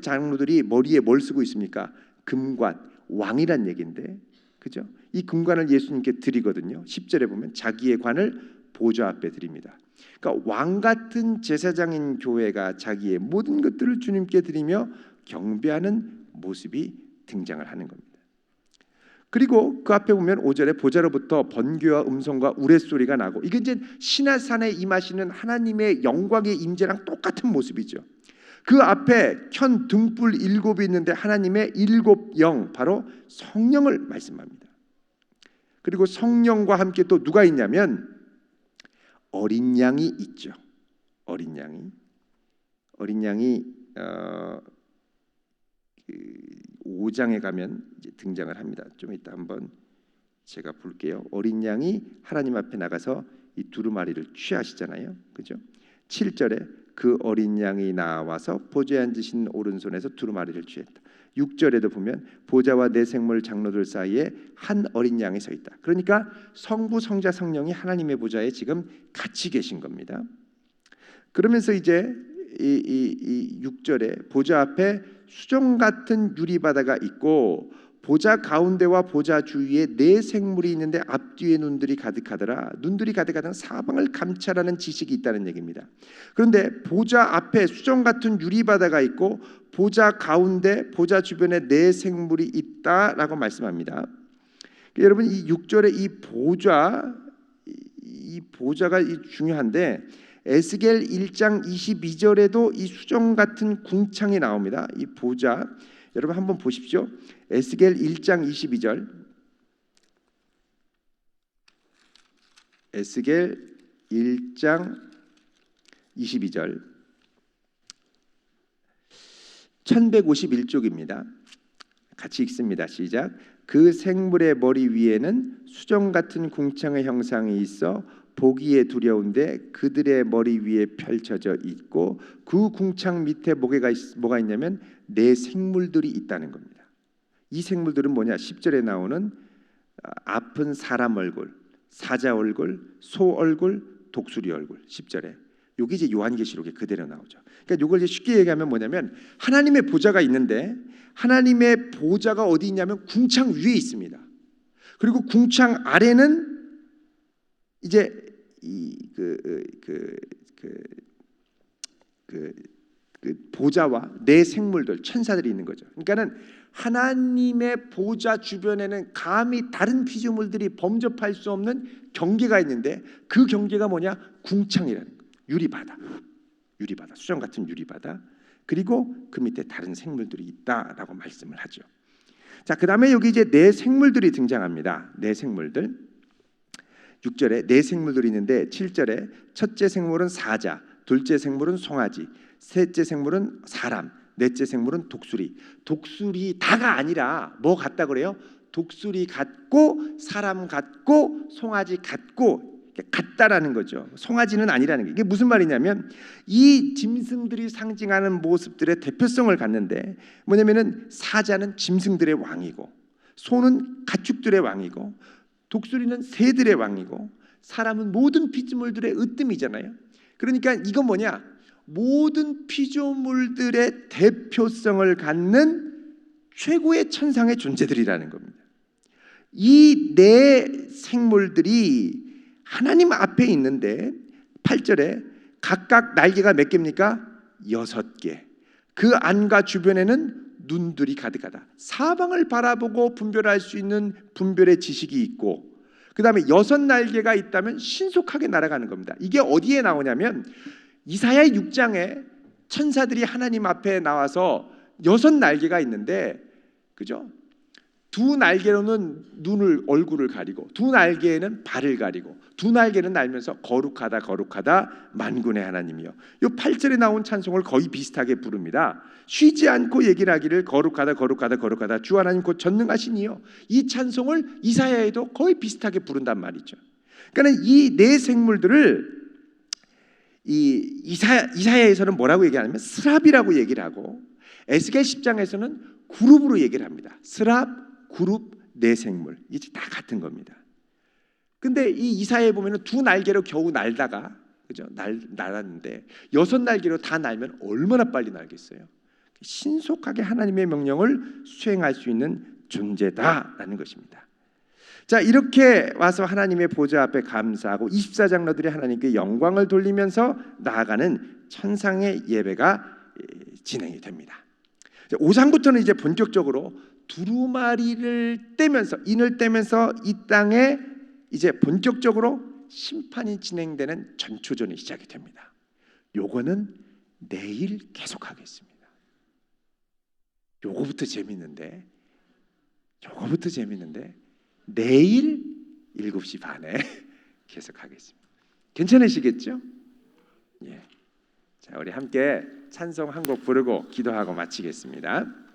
Speaker 1: 장로들이 머리에 뭘 쓰고 있습니까? 금관, 왕이란 얘기인데, 그죠? 이 금관을 예수님께 드리거든요. 10절에 보면 자기의 관을 보좌 앞에 드립니다. 그러니까 왕 같은 제사장인 교회가 자기의 모든 것들을 주님께 드리며 경배하는 모습이 등장을 하는 겁니다. 그리고 그 앞에 보면 5절에 보좌로부터 번개와 음성과 우레소리가 나고, 이게 이제 시내산에 임하시는 하나님의 영광의 임재랑 똑같은 모습이죠. 그 앞에 켠 등불 7이 있는데 하나님의 7 영, 바로 성령을 말씀합니다. 그리고 성령과 함께 또 누가 있냐면 어린 양이 있죠. 어린 양이 5장에 가면 이제 등장을 합니다. 좀 이따 한번 제가 볼게요. 어린 양이 하나님 앞에 나가서 이 두루마리를 취하시잖아요. 그죠? 7절에 그 어린 양이 나와서 보좌에 앉으신 오른손에서 두루마리를 취했다. 6절에도 보면 보좌와 내 생물 장로들 사이에 한 어린 양이 서 있다. 그러니까 성부, 성자, 성령이 하나님의 보좌에 지금 같이 계신 겁니다. 그러면서 이제 이 6절에 보좌 앞에 수정 같은 유리바다가 있고 보좌 가운데와 보좌 주위에 네 생물이 있는데 앞뒤에 눈들이 가득하더라. 눈들이 가득하던 사방을 감찰하는 지식이 있다는 얘기입니다. 그런데 보좌 앞에 수정 같은 유리바다가 있고 보좌 가운데 보좌 주변에 네 생물이 있다라고 말씀합니다. 여러분, 이 6절에 이 보좌가 중요한데 에스겔 1장 22절에도 이 수정 같은 궁창이 나옵니다. 이 보좌, 여러분 한번 보십시오. 에스겔 1장 22절. 에스겔 1장 22절. 1151쪽입니다. 같이 읽습니다. 시작. 그 생물의 머리 위에는 수정 같은 궁창의 형상이 있어 보기에 두려운데 그들의 머리 위에 펼쳐져 있고 그 궁창 밑에 뭐가 있냐면 네 생물들이 있다는 겁니다. 이 생물들은 뭐냐? 10절에 나오는 아픈 사람 얼굴, 사자 얼굴, 소 얼굴, 독수리 얼굴. 10절에 여기 이제 요한계시록에 그대로 나오죠. 그러니까 이걸 이제 쉽게 얘기하면 뭐냐면 하나님의 보좌가 있는데 하나님의 보좌가 어디 있냐면 궁창 위에 있습니다. 그리고 궁창 아래는 이제 보좌와 네 생물들, 천사들이 있는 거죠. 그러니까는 하나님의 보좌 주변에는 감히 다른 피조물들이 범접할 수 없는 경계가 있는데 그 경계가 뭐냐? 궁창이라는 거예요. 유리바다, 수정 같은 유리바다. 그리고 그 밑에 다른 생물들이 있다라고 말씀을 하죠. 자, 그다음에 여기 이제 네 생물들이 등장합니다. 네 생물들. 6절에 네 생물들이 있는데 7절에 첫째 생물은 사자, 둘째 생물은 송아지, 셋째 생물은 사람, 넷째 생물은 독수리. 독수리 다가 아니라 뭐 같다 그래요? 독수리 같고 사람 같고 송아지 같고 같다라는 거죠. 송아지는 아니라는 게, 이게 무슨 말이냐면 이 짐승들이 상징하는 모습들의 대표성을 갖는데 뭐냐면은 사자는 짐승들의 왕이고 소는 가축들의 왕이고 독수리는 새들의 왕이고 사람은 모든 피조물들의 으뜸이잖아요. 그러니까 이건 뭐냐? 모든 피조물들의 대표성을 갖는 최고의 천상의 존재들이라는 겁니다. 이 네 생물들이 하나님 앞에 있는데 8절에 각각 날개가 몇 개입니까? 6개. 그 안과 주변에는 눈들이 가득하다. 사방을 바라보고 분별할 수 있는 분별의 지식이 있고 그 다음에 6날개가 있다면 신속하게 날아가는 겁니다. 이게 어디에 나오냐면 이사야 6장에 천사들이 하나님 앞에 나와서 6날개가 있는데, 그죠? 2날개로는 얼굴을 가리고 2날개에는 발을 가리고 2날개는 날면서 거룩하다 만군의 하나님이요. 이 8절에 나온 찬송을 거의 비슷하게 부릅니다. 쉬지 않고 얘기를 하기를 거룩하다 주 하나님 곧 전능하시니요. 이 찬송을 이사야에도 거의 비슷하게 부른단 말이죠. 그러니까 이 네 생물들을 이 이사야에서는 뭐라고 얘기하냐면 스랍이라고 얘기를 하고 에스겔 10장에서는 그룹으로 얘기를 합니다. 스랍, 그룹, 네 생물, 이게 다 같은 겁니다. 근데 이 이사야에 보면은 2날개로 겨우 날다가, 그죠? 날았는데 6날개로 다 날면 얼마나 빨리 날겠어요? 신속하게 하나님의 명령을 수행할 수 있는 존재다라는 것입니다. 자, 이렇게 와서 하나님의 보좌 앞에 감사하고 24장로들이 하나님께 영광을 돌리면서 나아가는 천상의 예배가 진행이 됩니다. 5장부터는 이제 본격적으로 두루마리를 떼면서 인을 떼면서 이 땅에 이제 본격적으로 심판이 진행되는 전초전이 시작이 됩니다. 요거는 내일 계속하겠습니다. 요거부터 재밌는데 내일 7시 반에 계속하겠습니다. 괜찮으시겠죠? 예. 자, 우리 함께 찬송 한 곡 부르고 기도하고 마치겠습니다.